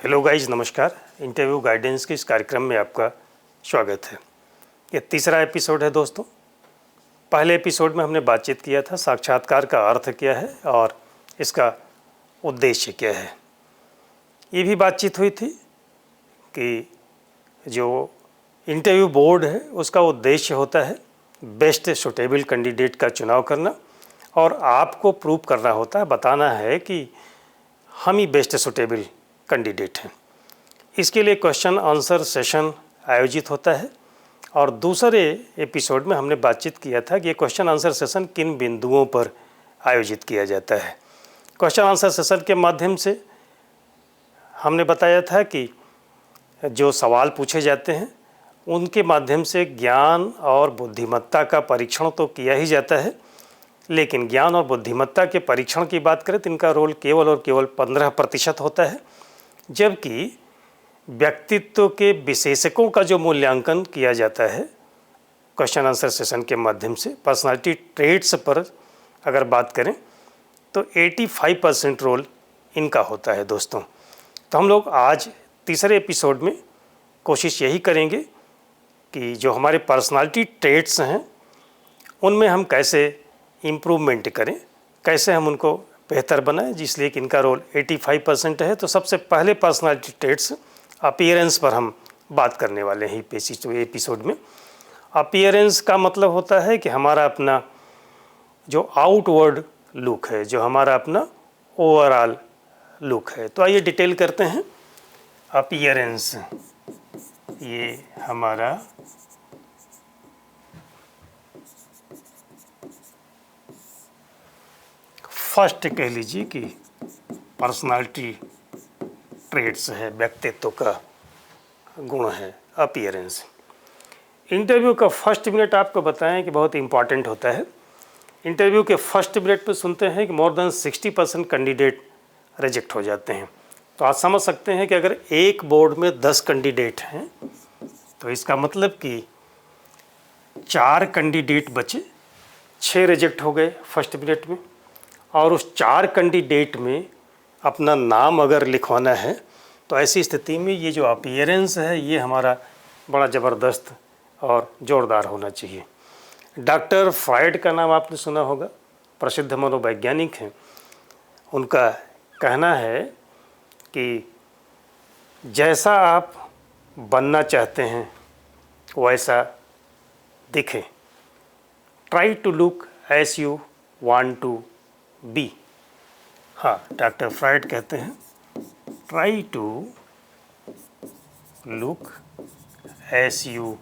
Hello guys, नमस्कार। Interview guidance के इस कार्यक्रम में आपका स्वागत है। ये तीसरा एपिसोड है दोस्तों। पहले एपिसोड में हमने बातचीत किया था साक्षात्कार का अर्थ क्या है और इसका उद्देश्य क्या है। ये भी बातचीत हुई थी कि जो इंटरव्यू बोर्ड है उसका उद्देश्य होता है बेस्ट सुटेबल कैंडिडेट का चुनाव करना और आपको प्रूव करना होता है, बताना है कि हम ही बेस्ट सुटेबल कैंडिडेट हैं। इसके लिए क्वेश्चन आंसर सेशन आयोजित होता है और दूसरे एपिसोड में हमने बातचीत किया था कि ये क्वेश्चन आंसर सेशन किन बिंदुओं पर आयोजित किया जाता है। क्वेश्चन आंसर सेशन के माध्यम से हमने बताया था कि जो सवाल पूछे जाते हैं उनके माध्यम से ज्ञान और बुद्धिमत्ता का परीक्षण तो किया ही जाता है, लेकिन ज्ञान और बुद्धिमत्ता के परीक्षण की बात करें तो इनका रोल केवल और केवल 15% होता है, जबकि व्यक्तित्व के विशेषकों का जो मूल्यांकन किया जाता है क्वेश्चन आंसर सेशन के माध्यम से, पर्सनालिटी ट्रेट्स पर अगर बात करें तो 85% रोल इनका होता है दोस्तों। तो हम लोग आज तीसरे एपिसोड में कोशिश यही करेंगे कि जो हमारे पर्सनालिटी ट्रेट्स हैं उनमें हम कैसे इम्प्रूवमेंट करें, कैसे हम उनको बेहतर बनाएं, जिसलिए कि इनका रोल 85% है। तो सबसे पहले पर्सनालिटी ट्रेट्स अपीयरेंस पर हम बात करने वाले हैं एपिसोड में। अपीयरेंस का मतलब होता है कि हमारा अपना जो आउटवर्ड लुक है, जो हमारा अपना ओवरऑल लुक है। तो आइए डिटेल करते हैं। अपीयरेंस ये हमारा फर्स्ट कह लीजिए कि पर्सनालिटी ट्रेट्स है, व्यक्तित्व का गुण है अपीयरेंस। इंटरव्यू का फर्स्ट मिनट आपको बताएं कि बहुत इंपॉर्टेंट होता है। इंटरव्यू के फर्स्ट मिनट पे सुनते हैं कि मोर देन 60% कैंडिडेट रिजेक्ट हो जाते हैं। तो आप समझ सकते हैं कि अगर एक बोर्ड में 10 कैंडिडेट हैं तो इसका मतलब कि 4 कैंडिडेट बचे, 6 रिजेक्ट हो गए फर्स्ट मिनट में। और उस 4 कैंडिडेट में अपना नाम अगर लिखवाना है तो ऐसी स्थिति में ये जो अपीयरेंस है ये हमारा बड़ा ज़बरदस्त और ज़ोरदार होना चाहिए। डॉक्टर फ्रायड का नाम आपने सुना होगा, प्रसिद्ध मनोवैज्ञानिक हैं। उनका कहना है कि जैसा आप बनना चाहते हैं वैसा दिखें। Try to look as you want to be. हाँ, डॉक्टर फ्रायड कहते हैं try to look as you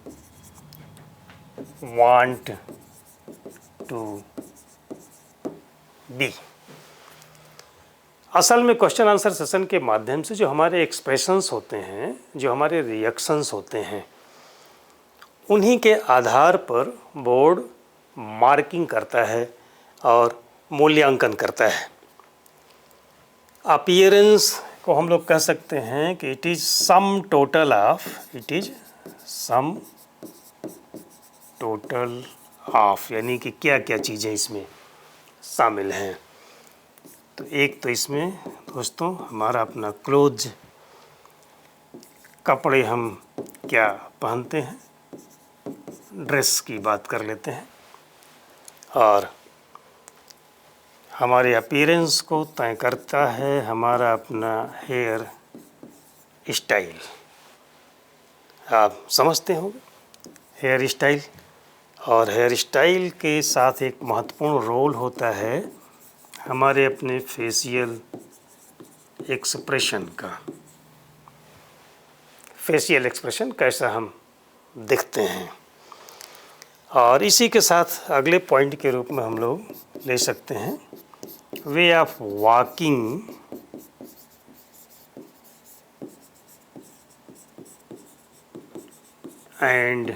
want to be. असल में क्वेश्चन आंसर सेशन के माध्यम से जो हमारे एक्सप्रेशंस होते हैं, जो हमारे रिएक्शंस होते हैं, उन्हीं के आधार पर बोर्ड मार्किंग करता है और मूल्यांकन करता है। अपीयरेंस को हम लोग कह सकते हैं कि it is sum total of, यानी कि क्या क्या चीज़ें इसमें शामिल हैं। तो एक तो इसमें दोस्तों हमारा अपना क्लोथ, कपड़े हम क्या पहनते हैं, ड्रेस की बात कर लेते हैं। और हमारे अपीयरेंस को तय करता है हमारा अपना हेयर स्टाइल। आप समझते होंगे हेयर स्टाइल, और हेयर स्टाइल के साथ एक महत्वपूर्ण रोल होता है हमारे अपने फेशियल एक्सप्रेशन का। फेशियल एक्सप्रेशन कैसा हम दिखते हैं। और इसी के साथ अगले पॉइंट के रूप में हम लोग ले सकते हैं way of walking and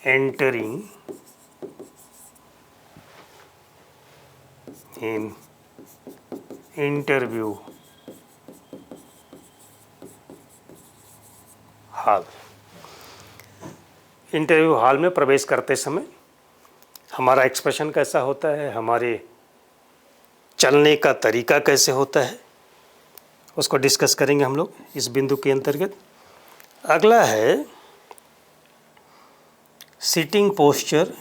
entering in interview hall. Interview hall में प्रवेश करते समय हमारा एक्सप्रेशन कैसा होता है, हमारे चलने का तरीका कैसे होता है, उसको डिस्कस करेंगे हम लोग इस बिंदु के अंतर्गत। अगला है सिटिंग पोस्चर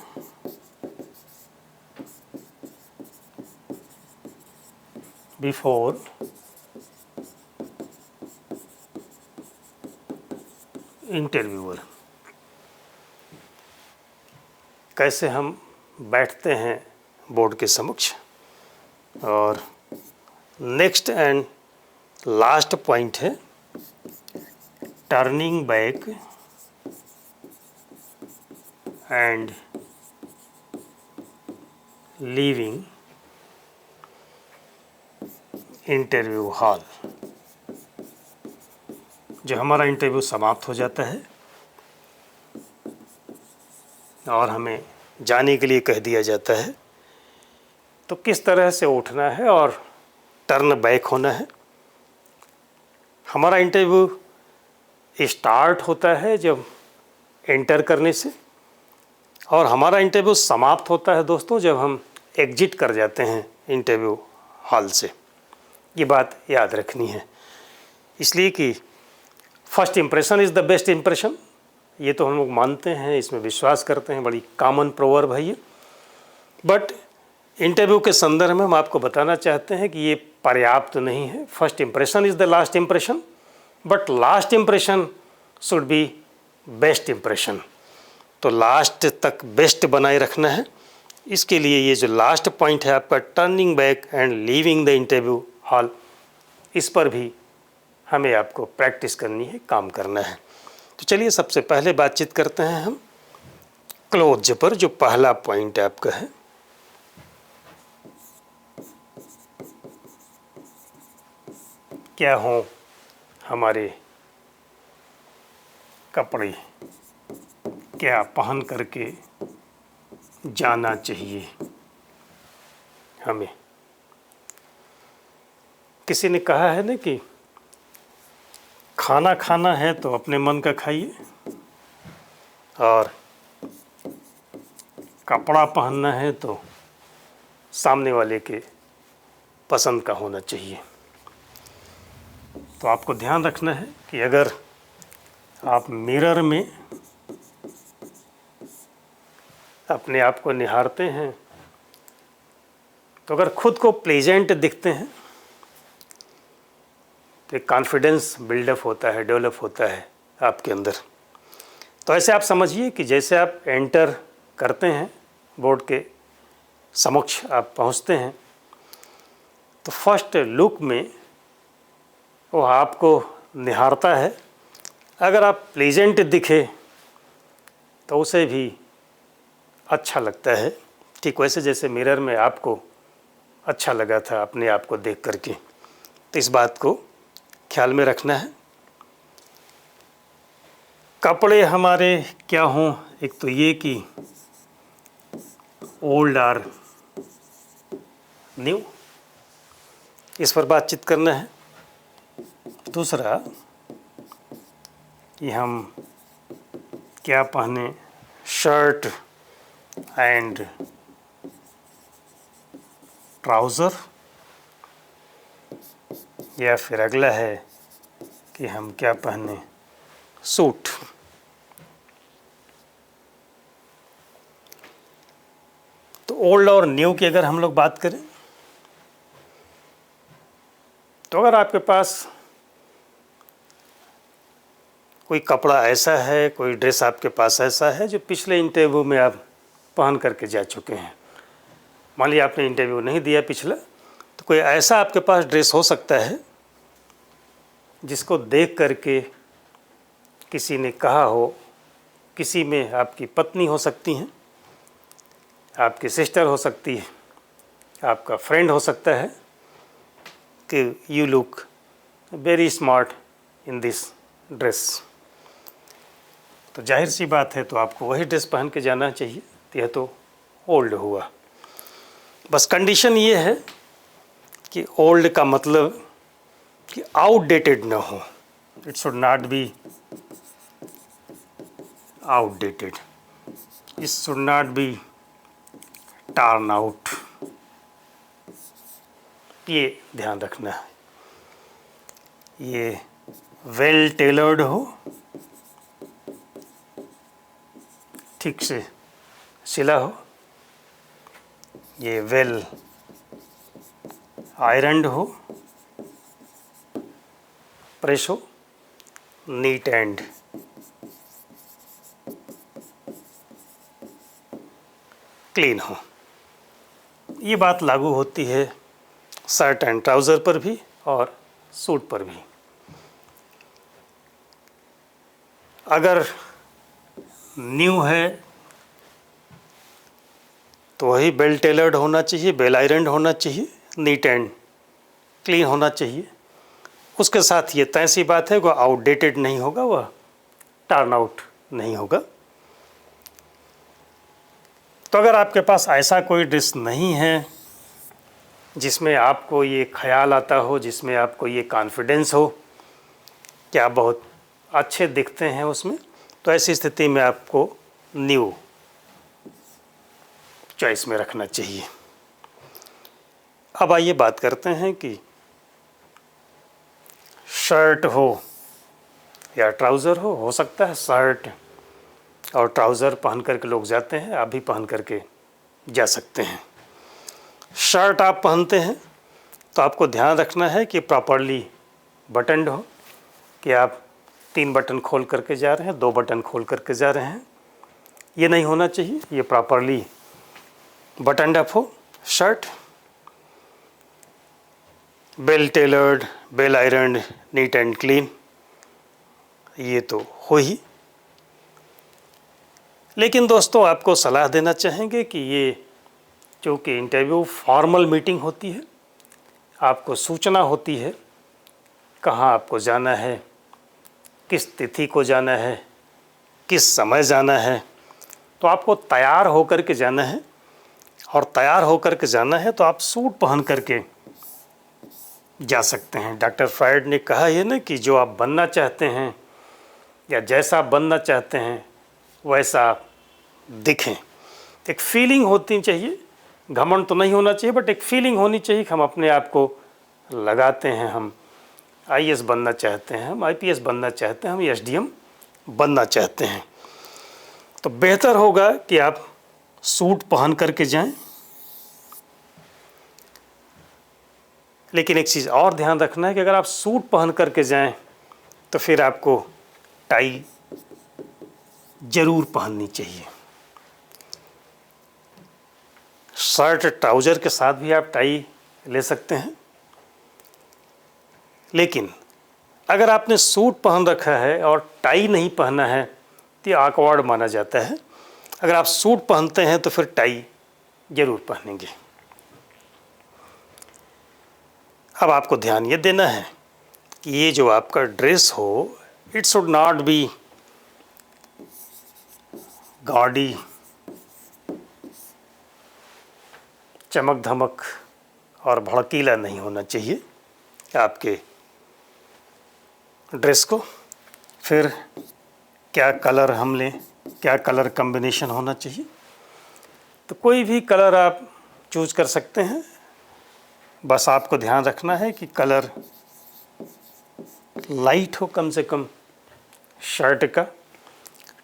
बिफोर इंटरव्यूअर। कैसे हम बैठते हैं बोर्ड के समक्ष। और नेक्स्ट एंड लास्ट पॉइंट है turning back and leaving interview hall. जो हमारा इंटरव्यू समाप्त हो जाता है और हमें जाने के लिए कह दिया जाता है, तो किस तरह से उठना है और टर्न बैक होना है। हमारा इंटरव्यू स्टार्ट होता है जब एंटर करने से, और हमारा इंटरव्यू समाप्त होता है दोस्तों जब हम एग्जिट कर जाते हैं इंटरव्यू हॉल से। ये बात याद रखनी है, इसलिए कि first impression is the best impression. ये तो हम लोग मानते हैं, इसमें विश्वास करते हैं, बड़ी कॉमन प्रोवर्ब है ये। बट इंटरव्यू के संदर्भ में हम आपको बताना चाहते हैं कि ये पर्याप्त नहीं है। First impression is the last impression, but last impression should be best impression. तो लास्ट तक बेस्ट बनाए रखना है। इसके लिए ये जो लास्ट पॉइंट है आपका turning back and leaving the interview hall, इस पर भी हमें आपको प्रैक्टिस करनी है, काम करना है। तो चलिए सबसे पहले बातचीत करते हैं हम क्लोज पर, जो पहला पॉइंट आपका है। क्या हो हमारे कपड़े, क्या पहन करके जाना चाहिए हमें। किसी ने कहा है ना कि खाना खाना है तो अपने मन का खाइए, और कपड़ा पहनना है तो सामने वाले के पसंद का होना चाहिए। तो आपको ध्यान रखना है कि अगर आप मिरर में अपने आप को निहारते हैं, तो अगर खुद को प्लेजेंट दिखते हैं तो एक कॉन्फिडेंस बिल्डअप होता है, डेवलप होता है आपके अंदर। तो ऐसे आप समझिए कि जैसे आप एंटर करते हैं बोर्ड के समक्ष, आप पहुंचते हैं, तो फर्स्ट लुक में वो आपको निहारता है। अगर आप प्लेजेंट दिखे तो उसे भी अच्छा लगता है, ठीक वैसे जैसे मिरर में आपको अच्छा लगा था अपने आप को देख करके। तो इस बात को ख्याल में रखना है। कपड़े हमारे क्या हों, एक तो ये कि ओल्ड और न्यू, इस पर बातचीत करना है। दूसरा कि हम क्या पहने, शर्ट एंड ट्राउज़र, या फिर अगला है कि हम क्या पहने, सूट। तो ओल्ड और न्यू की अगर हम लोग बात करें, तो अगर आपके पास कोई कपड़ा ऐसा है, कोई ड्रेस आपके पास ऐसा है जो पिछले इंटरव्यू में आप पहन करके जा चुके हैं, मान लिया आपने इंटरव्यू नहीं दिया पिछला, तो कोई ऐसा आपके पास ड्रेस हो सकता है जिसको देख करके किसी ने कहा हो, किसी में आपकी पत्नी हो सकती हैं, आपकी सिस्टर हो सकती है, आपका फ्रेंड हो सकता है, कि you look very smart in this dress. तो जाहिर सी बात है, तो आपको वही ड्रेस पहन के जाना चाहिए। यह तो ओल्ड हुआ। बस कंडीशन ये है कि ओल्ड का मतलब कि आउटडेटेड ना हो, it should not be outdated, it should not be turn out. ये ध्यान रखना है। ये वेल टेलर्ड हो, ठीक से सिला हो, ये वेल आयरन्ड हो, प्रेस हो, नीट एंड क्लीन हो। ये बात लागू होती है शर्ट एंड ट्राउज़र पर भी और सूट पर भी। अगर न्यू है तो वही बेल टेलर्ड होना चाहिए, बेल आयरन्ड होना चाहिए, नीट एंड क्लीन होना चाहिए। उसके साथ ये तय सी बात है, वह आउटडेटेड नहीं होगा, वह टर्न आउट नहीं होगा। तो अगर आपके पास ऐसा कोई ड्रेस नहीं है जिसमें आपको ये ख्याल आता हो, जिसमें आपको ये कॉन्फिडेंस हो कि आप बहुत अच्छे दिखते हैं उसमें, तो ऐसी स्थिति में आपको न्यू चॉइस में रखना चाहिए। अब आइए बात करते हैं कि शर्ट हो या ट्राउज़र हो सकता है शर्ट और ट्राउज़र पहन करके लोग जाते हैं, आप भी पहन करके जा सकते हैं। शर्ट आप पहनते हैं तो आपको ध्यान रखना है कि प्रॉपरली बटन्ड हो, कि आप 3 बटन खोल करके जा रहे हैं, 2 बटन खोल करके जा रहे हैं, ये नहीं होना चाहिए। ये प्रॉपरली बटन्ड अप हो shirt, well tailored, well ironed, neat and clean, ये तो हो ही। लेकिन दोस्तों आपको सलाह देना चाहेंगे कि ये चूँकि इंटरव्यू फॉर्मल मीटिंग होती है, आपको सूचना होती है कहाँ आपको जाना है, किस तिथि को जाना है, किस समय जाना है, तो आपको तैयार होकर के जाना है। और तैयार होकर के जाना है तो आप सूट पहन करके जा सकते हैं। डॉक्टर फ्रायड ने कहा है ना कि जो आप बनना चाहते हैं या जैसा बनना चाहते हैं वैसा आप दिखें। एक फीलिंग होती चाहिए, घमंड तो नहीं होना चाहिए, बट एक फीलिंग होनी चाहिए कि हम अपने आप को लगाते हैं, हम आईएएस बनना चाहते हैं, हम आईपीएस बनना चाहते हैं, हम एसडीएम बनना चाहते हैं। तो बेहतर होगा कि आप सूट पहन करके जाएं। लेकिन एक चीज़ और ध्यान रखना है कि अगर आप सूट पहन करके जाएं तो फिर आपको टाई ज़रूर पहननी चाहिए। शर्ट ट्राउज़र के साथ भी आप टाई ले सकते हैं, लेकिन अगर आपने सूट पहन रखा है और टाई नहीं पहना है तो ये ऑकवर्ड माना जाता है। अगर आप सूट पहनते हैं तो फिर टाई ज़रूर पहनेंगे। अब आपको ध्यान ये देना है कि ये जो आपका ड्रेस हो, it should not be gaudy, चमक धमक और भड़कीला नहीं होना चाहिए आपके ड्रेस को। फिर क्या कलर हम लें, क्या कलर कॉम्बिनेशन होना चाहिए, तो कोई भी कलर आप चूज कर सकते हैं। बस आपको ध्यान रखना है कि कलर लाइट हो कम से कम शर्ट का।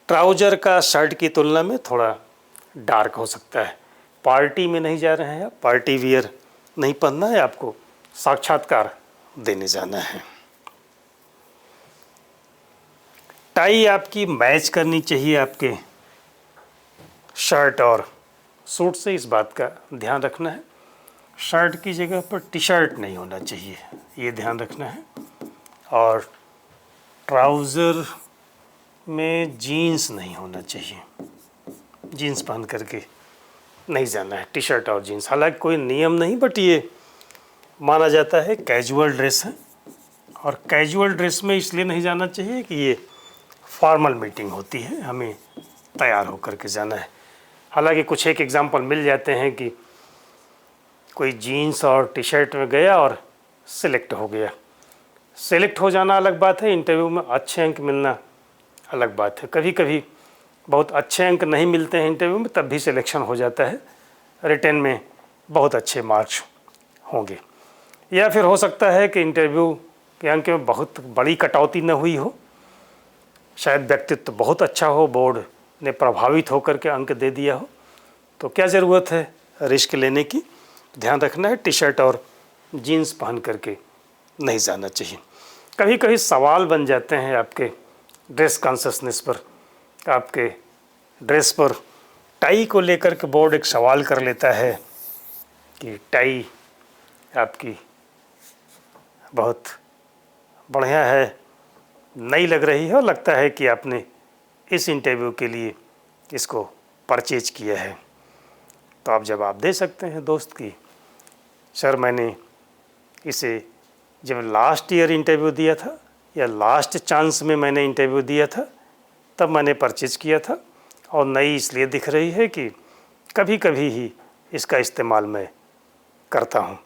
ट्राउज़र का शर्ट की तुलना में थोड़ा डार्क हो सकता है। पार्टी में नहीं जा रहे हैं, पार्टी वियर नहीं पहनना है, आपको साक्षात्कार देने जाना है। टाई आपकी मैच करनी चाहिए आपके शर्ट और सूट से, इस बात का ध्यान रखना है। शर्ट की जगह पर टी शर्ट नहीं होना चाहिए, ये ध्यान रखना है। और ट्राउज़र में जीन्स नहीं होना चाहिए, जीन्स पहन करके नहीं जाना है, टी शर्ट और जीन्स। हालांकि कोई नियम नहीं, बट ये माना जाता है कैजुअल ड्रेस है। और कैजुअल ड्रेस में इसलिए नहीं जाना चाहिए कि ये फॉर्मल मीटिंग होती है, हमें तैयार होकर के जाना है। हालांकि कुछ एक एग्जांपल मिल जाते हैं कि कोई जीन्स और टी शर्ट में गया और सिलेक्ट हो गया। सिलेक्ट हो जाना अलग बात है, इंटरव्यू में अच्छे अंक मिलना अलग बात है। कभी कभी बहुत अच्छे अंक नहीं मिलते हैं इंटरव्यू में, तब भी सिलेक्शन हो जाता है, रिटन में बहुत अच्छे मार्क्स होंगे। या फिर हो सकता है कि इंटरव्यू कि अंक में बहुत बड़ी कटौती न हुई हो, शायद व्यक्तित्व बहुत अच्छा हो, बोर्ड ने प्रभावित होकर के अंक दे दिया हो, तो क्या ज़रूरत है रिस्क लेने की। ध्यान रखना है टी शर्ट और जीन्स पहन करके नहीं जाना चाहिए। कभी कभी सवाल बन जाते हैं आपके ड्रेस कॉन्शसनेस पर, आपके ड्रेस पर टाई को लेकर के बोर्ड एक सवाल कर लेता है कि टाई आपकी बहुत बढ़िया है, नई लग रही है और लगता है कि आपने इस इंटरव्यू के लिए इसको परचेज किया है। तो आप जवाब दे सकते हैं दोस्त की सर मैंने इसे जब लास्ट ईयर इंटरव्यू दिया था या लास्ट चांस में मैंने इंटरव्यू दिया था तब मैंने परचेज किया था, और नई इसलिए दिख रही है कि कभी कभी ही इसका इस्तेमाल मैं करता हूँ।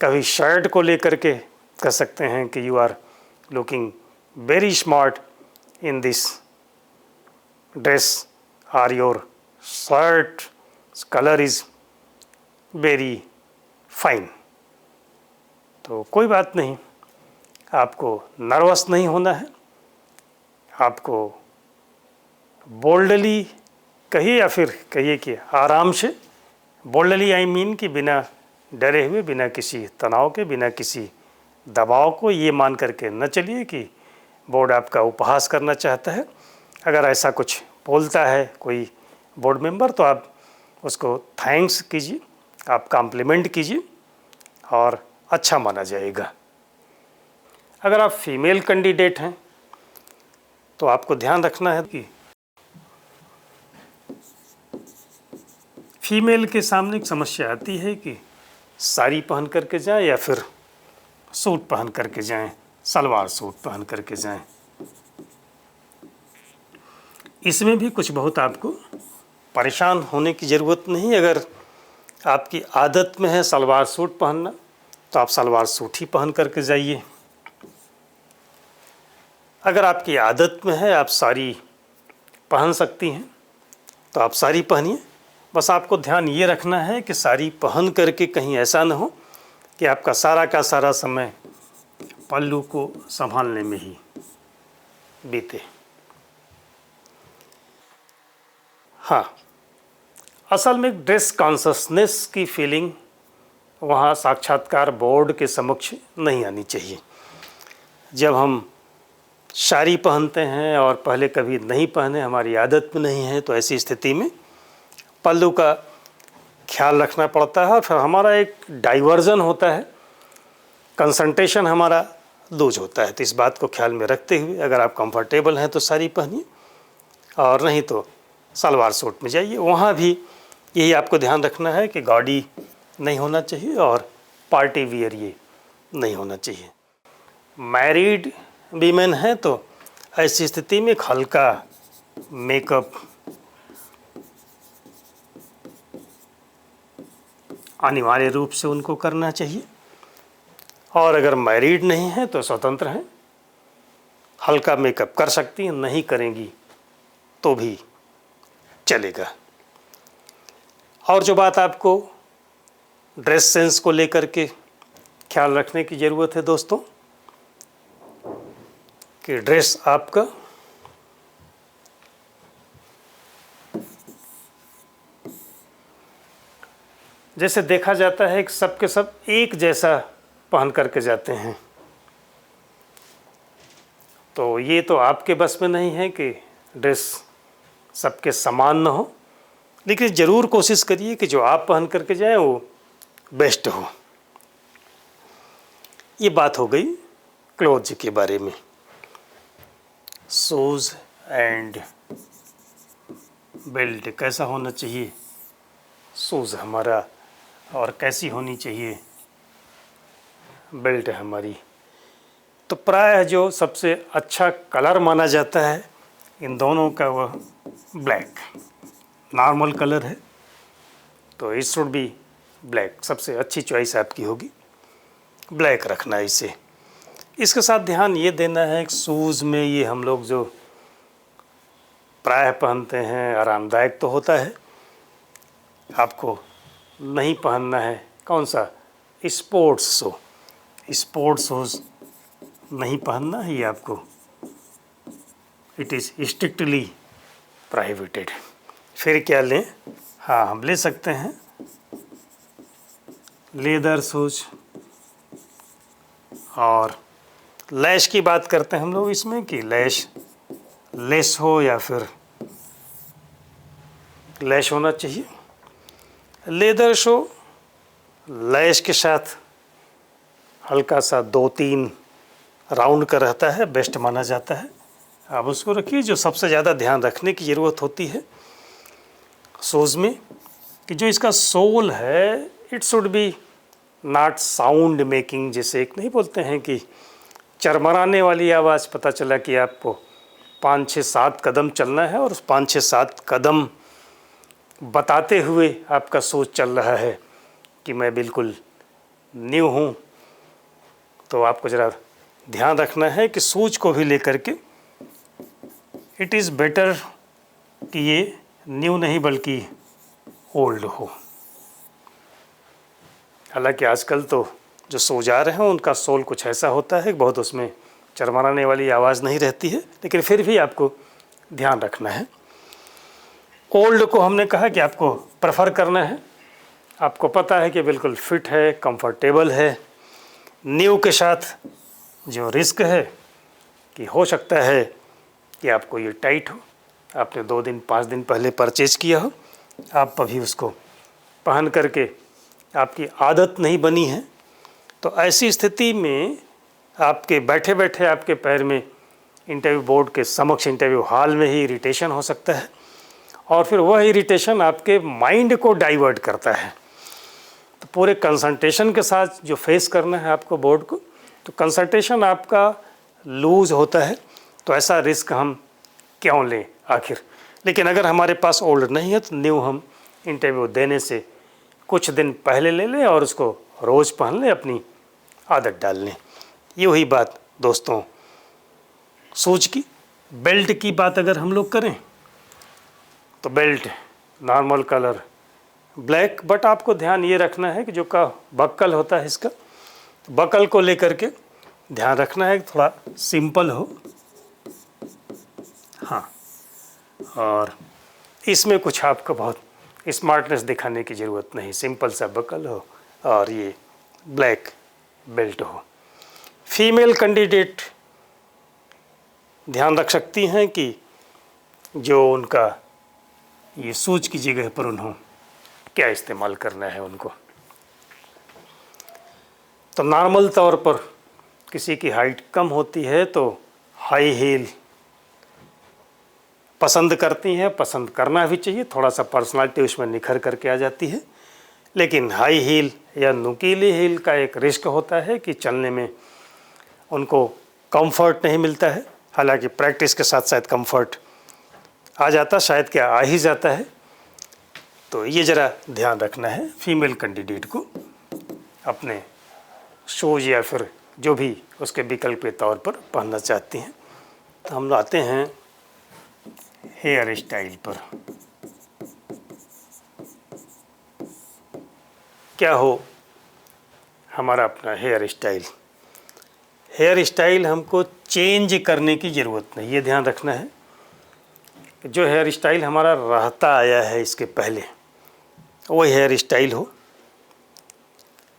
कभी शर्ट को लेकर के कह सकते हैं कि you are looking very smart in this dress, are your shirt colour is very fine. तो कोई बात नहीं, आपको नर्वस नहीं होना है, आपको बोल्डली कहिए या फिर कहिए कि आराम से। बोल्डली आई मीन कि बिना डरे हुए, बिना किसी तनाव के, बिना किसी दबाव को ये मान करके न चलिए कि बोर्ड आपका उपहास करना चाहता है। अगर ऐसा कुछ बोलता है कोई बोर्ड मेंबर तो आप उसको थैंक्स कीजिए, आप कॉम्प्लीमेंट कीजिए और अच्छा माना जाएगा। अगर आप फीमेल कैंडिडेट हैं तो आपको ध्यान रखना है कि फीमेल के सामने एक समस्या आती है कि साड़ी पहन करके जाएं या फिर सूट पहन करके जाएं, सलवार सूट पहन करके जाएं। इसमें भी कुछ बहुत आपको परेशान होने की ज़रूरत नहीं। अगर आपकी आदत में है सलवार सूट पहनना तो आप सलवार सूट ही पहन करके जाइए। अगर आपकी आदत में है आप साड़ी पहन सकती हैं तो आप साड़ी पहनिए। बस आपको ध्यान ये रखना है कि साड़ी पहन करके कहीं ऐसा ना हो कि आपका सारा का सारा समय पल्लू को संभालने में ही बीते। हाँ, असल में ड्रेस कॉन्शसनेस की फीलिंग वहाँ साक्षात्कार बोर्ड के समक्ष नहीं आनी चाहिए। जब हम साड़ी पहनते हैं और पहले कभी नहीं पहने, हमारी आदत में नहीं है, तो ऐसी स्थिति में पल्लू का ख्याल रखना पड़ता है और फिर हमारा एक डाइवर्जन होता है, कंसंट्रेशन हमारा लूज होता है। तो इस बात को ख्याल में रखते हुए अगर आप कंफर्टेबल हैं तो साड़ी पहनिए और नहीं तो सलवार सूट में जाइए। वहाँ भी यही आपको ध्यान रखना है कि गॉडी नहीं होना चाहिए और पार्टी वियर ये नहीं होना चाहिए। मैरिड वीमेन हैं तो ऐसी स्थिति में हल्का मेकअप अनिवार्य रूप से उनको करना चाहिए, और अगर मैरिड नहीं है तो स्वतंत्र हैं, हल्का मेकअप कर सकती हैं, नहीं करेंगी तो भी चलेगा। और जो बात आपको ड्रेस सेंस को लेकर के ख्याल रखने की ज़रूरत है दोस्तों, कि ड्रेस आपका जैसे देखा जाता है कि सब के सब एक जैसा पहन करके जाते हैं, तो ये तो आपके बस में नहीं है कि ड्रेस सबके समान न हो, लेकिन ज़रूर कोशिश करिए कि जो आप पहन करके जाएं वो बेस्ट हो। ये बात हो गई क्लोथ्स के बारे में। शूज़ एंड बेल्ट कैसा होना चाहिए, शूज़ हमारा और कैसी होनी चाहिए बेल्ट हमारी। तो प्रायः जो सबसे अच्छा कलर माना जाता है इन दोनों का वह ब्लैक नॉर्मल कलर है, तो इट शुड बी ब्लैक। सबसे अच्छी चॉइस आपकी होगी, ब्लैक रखना है इसे। इसके साथ ध्यान ये देना है कि शूज़ में ये हम लोग जो प्रायः पहनते हैं आरामदायक तो होता है, आपको नहीं पहनना है कौन सा स्पोर्ट्स शूज़ नहीं पहनना है, ये आपको इट इज़ स्ट्रिक्टली प्रोहिबिटेड। फिर क्या लें? हाँ, हम ले सकते हैं लेदर शूज। और लैश की बात करते हैं हम लोग इसमें कि लैश लेस हो या फिर लैश होना चाहिए। लेदर शो लैश के साथ हल्का सा 2-3 राउंड का रहता है, बेस्ट माना जाता है। आप उसको रखिए। जो सबसे ज़्यादा ध्यान रखने की ज़रूरत होती है शूज़ में कि जो इसका सोल है it should be not sound making, जैसे एक नहीं बोलते हैं कि चरमराने वाली आवाज़। पता चला कि आपको 5-6-7 कदम चलना है और उस 5-6-7 कदम बताते हुए आपका शूज़ चल रहा है कि मैं बिल्कुल न्यू हूँ। तो आपको ज़रा ध्यान रखना है कि शूज़ को भी लेकर के इट इज़ बेटर कि ये न्यू नहीं बल्कि ओल्ड हो। हालांकि आजकल तो जो शूज़ आ रहे हैं उनका सोल कुछ ऐसा होता है, बहुत उसमें चरमराने वाली आवाज़ नहीं रहती है, लेकिन फिर भी आपको ध्यान रखना है। ओल्ड को हमने कहा कि आपको प्रेफर करना है, आपको पता है कि बिल्कुल फिट है, कंफर्टेबल है। न्यू के साथ जो रिस्क है कि हो सकता है कि आपको ये टाइट हो, आपने 2 दिन 5 दिन पहले परचेज़ किया हो, आप अभी उसको पहन करके आपकी आदत नहीं बनी है। तो ऐसी स्थिति में आपके बैठे बैठे आपके पैर में इंटरव्यू बोर्ड के समक्ष इंटरव्यू हॉल में ही इरिटेशन हो सकता है और फिर वह इरिटेशन आपके माइंड को डाइवर्ट करता है। तो पूरे कंसंट्रेशन के साथ जो फेस करना है आपको बोर्ड को, तो कंसंट्रेशन आपका लूज़ होता है। तो ऐसा रिस्क हम क्यों लें आखिर। लेकिन अगर हमारे पास ओल्ड नहीं है तो न्यू हम इंटरव्यू देने से कुछ दिन पहले ले लें और उसको रोज़ पहन लें, अपनी आदत डाल लें। ये वही बात दोस्तों शूज की। बेल्ट की बात अगर हम लोग करें तो belt normal colour black, but आपको ध्यान ये रखना है कि जो का बक्कल होता है इसका, तो बक्कल को लेकर के ध्यान रखना है कि थोड़ा सिंपल हो। हाँ, और इसमें कुछ आपको बहुत स्मार्टनेस दिखाने की ज़रूरत नहीं, सिंपल सा बक्कल हो और ये ब्लैक बेल्ट हो। फीमेल कैंडिडेट ध्यान रख सकती हैं कि जो उनका ये शूज की जगह पर उन्होंने क्या इस्तेमाल करना है उनको। तो नॉर्मल तौर पर किसी की हाइट कम होती है तो हाई हील पसंद करती हैं, पसंद करना भी चाहिए, थोड़ा सा पर्सनालिटी उसमें निखर करके आ जाती है। लेकिन हाई हील या नुकीली हील का एक रिस्क होता है कि चलने में उनको कंफर्ट नहीं मिलता है। हालांकि प्रैक्टिस के साथ शायद कंफर्ट आ जाता, शायद क्या आ ही जाता है। तो ये ज़रा ध्यान रखना है फीमेल कैंडिडेट को अपने शूज या फिर जो भी उसके विकल्प के तौर पर पहनना चाहती हैं। तो हम आते हैं हेयर स्टाइल पर। क्या हो हमारा अपना हेयर स्टाइल। हेयर स्टाइल हमको चेंज करने की ज़रूरत नहीं, ये ध्यान रखना है कि जो हेयर स्टाइल हमारा रहता आया है इसके पहले वही हेयर स्टाइल हो।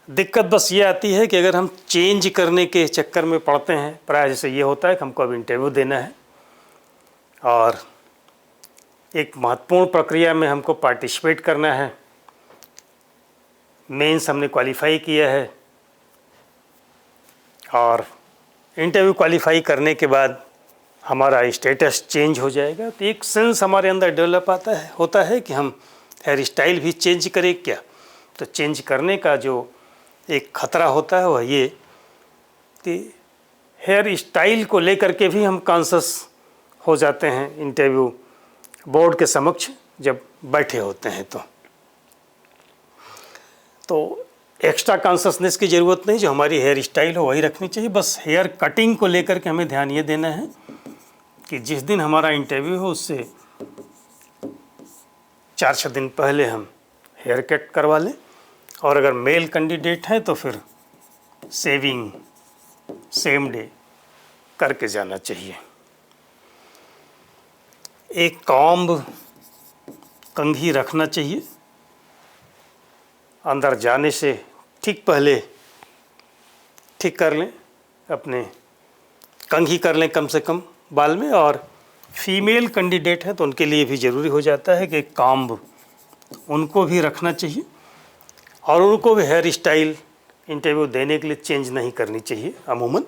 दिक्कत बस ये आती है कि अगर हम चेंज करने के चक्कर में पड़ते हैं, प्राय जैसे ये होता है कि हमको अब इंटरव्यू देना है और एक महत्वपूर्ण प्रक्रिया में हमको पार्टिसिपेट करना है, मेंस हमने क्वालिफाई किया है और इंटरव्यू क्वालिफाई करने के बाद हमारा स्टेटस चेंज हो जाएगा। तो एक सेंस हमारे अंदर डेवलप होता है कि हम हेयर स्टाइल भी चेंज करें क्या। तो चेंज करने का जो एक ख़तरा होता है वह ये कि हेयर स्टाइल को लेकर के भी हम कॉन्शियस हो जाते हैं इंटरव्यू बोर्ड के समक्ष जब बैठे होते हैं। तो एक्स्ट्रा कॉन्शियसनेस की ज़रूरत नहीं, जो हमारी हेयर स्टाइल हो वही रखनी चाहिए। बस हेयर कटिंग को लेकर के हमें ध्यान ये देना है कि जिस दिन हमारा इंटरव्यू हो उससे 4-6 दिन पहले हम हेयर कट करवा लें और अगर मेल कैंडिडेट हैं तो फिर सेविंग सेम डे करके जाना चाहिए। एक कॉम्ब कंघी रखना चाहिए। अंदर जाने से ठीक पहले ठीक कर लें, अपने कंघी कर लें कम से कम बाल में। और फीमेल कैंडिडेट है तो उनके लिए भी ज़रूरी हो जाता है कि कॉम्ब उनको भी रखना चाहिए। और उनको भी हेयर स्टाइल इंटरव्यू देने के लिए चेंज नहीं करनी चाहिए। अमूमन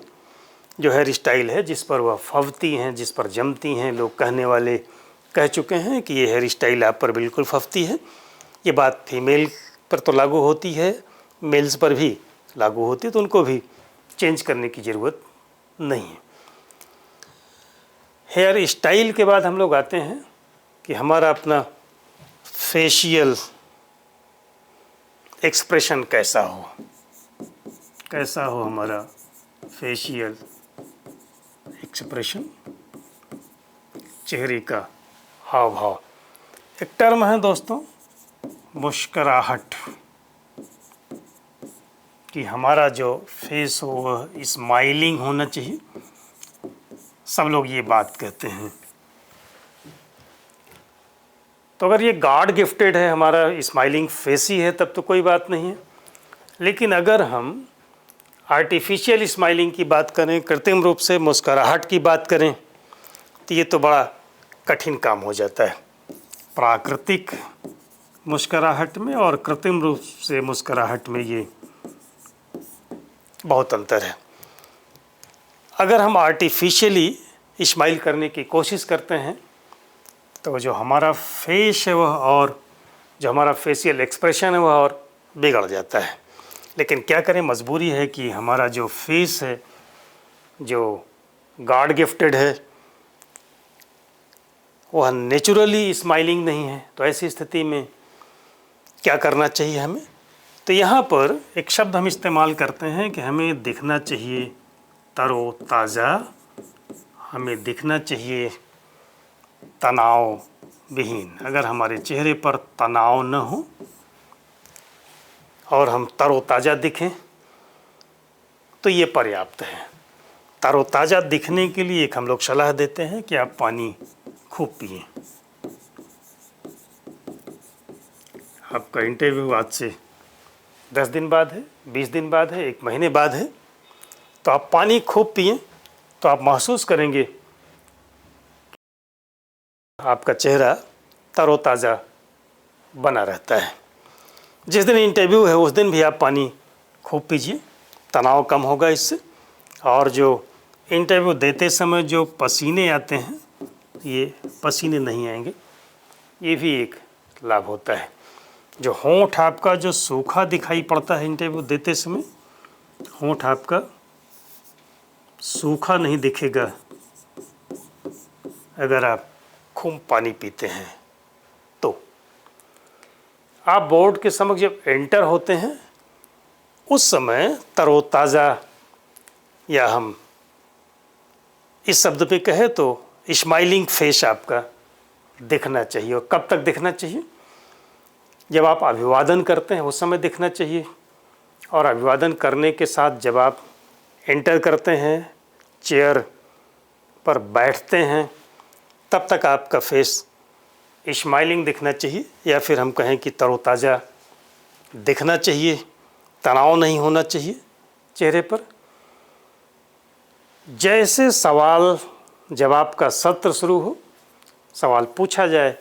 जो हेयर स्टाइल है जिस पर वह फवती हैं, जिस पर जमती हैं, लोग कहने वाले कह चुके हैं कि ये हेयर स्टाइल आप पर बिल्कुल फवती है। ये बात फीमेल पर तो लागू होती है, मेल्स पर भी लागू होती है, तो उनको भी चेंज करने की ज़रूरत नहीं है। हेयर स्टाइल के बाद हम लोग आते हैं कि हमारा अपना फेशियल एक्सप्रेशन कैसा हो हमारा फेशियल एक्सप्रेशन, चेहरे का हाव भाव। एक टर्म है दोस्तों मुस्कुराहट, कि हमारा जो फेस हो वह स्माइलिंग होना चाहिए। सब लोग ये बात कहते हैं। तो अगर ये गॉड गिफ्टेड है, हमारा स्माइलिंग फेस ही है, तब तो कोई बात नहीं है। लेकिन अगर हम आर्टिफिशियल स्माइलिंग की बात करें, कृत्रिम रूप से मुस्कुराहट की बात करें, तो ये तो बड़ा कठिन काम हो जाता है। प्राकृतिक मुस्कुराहट में और कृत्रिम रूप से मुस्कुराहट में ये बहुत अंतर है। अगर हम आर्टिफिशियली स्माइल करने की कोशिश करते हैं तो जो हमारा फेस है वह और जो हमारा फेशियल एक्सप्रेशन है वह और बिगड़ जाता है। लेकिन क्या करें, मजबूरी है कि हमारा जो फेस है, जो गॉड गिफ्टेड है, वह नेचुरली स्माइलिंग नहीं है। तो ऐसी स्थिति में क्या करना चाहिए हमें? तो यहाँ पर एक शब्द हम इस्तेमाल करते हैं कि हमें दिखना चाहिए तरोताज़ा, हमें दिखना चाहिए तनाव विहीन। अगर हमारे चेहरे पर तनाव न हो और हम तरोताज़ा दिखें तो ये पर्याप्त है। तरोताज़ा दिखने के लिए एक हम लोग सलाह देते हैं कि आप पानी खूब पिएं। आपका इंटरव्यू आज से 10 दिन बाद है, 20 दिन बाद है, 1 महीने बाद है, तो आप पानी खूब पिएं तो आप महसूस करेंगे आपका चेहरा तरोताज़ा बना रहता है। जिस दिन इंटरव्यू है उस दिन भी आप पानी खूब पीजिए, तनाव कम होगा इससे। और जो इंटरव्यू देते समय जो पसीने आते हैं, ये पसीने नहीं आएंगे, ये भी एक लाभ होता है। जो होंठ आपका जो सूखा दिखाई पड़ता है इंटरव्यू देते समय, होंठ आपका सूखा नहीं दिखेगा अगर आप खूब पानी पीते हैं। तो आप बोर्ड के समक्ष जब एंटर होते हैं उस समय तरोताज़ा, या हम इस शब्द पे कहें तो स्माइलिंग फेस आपका दिखना चाहिए। और कब तक दिखना चाहिए? जब आप अभिवादन करते हैं उस समय दिखना चाहिए। और अभिवादन करने के साथ जब आप एंटर करते हैं, चेयर पर बैठते हैं, तब तक आपका फेस स्माइलिंग दिखना चाहिए, या फिर हम कहें कि तरोताज़ा दिखना चाहिए, तनाव नहीं होना चाहिए चेहरे पर। जैसे सवाल जवाब का सत्र शुरू हो, सवाल पूछा जाए,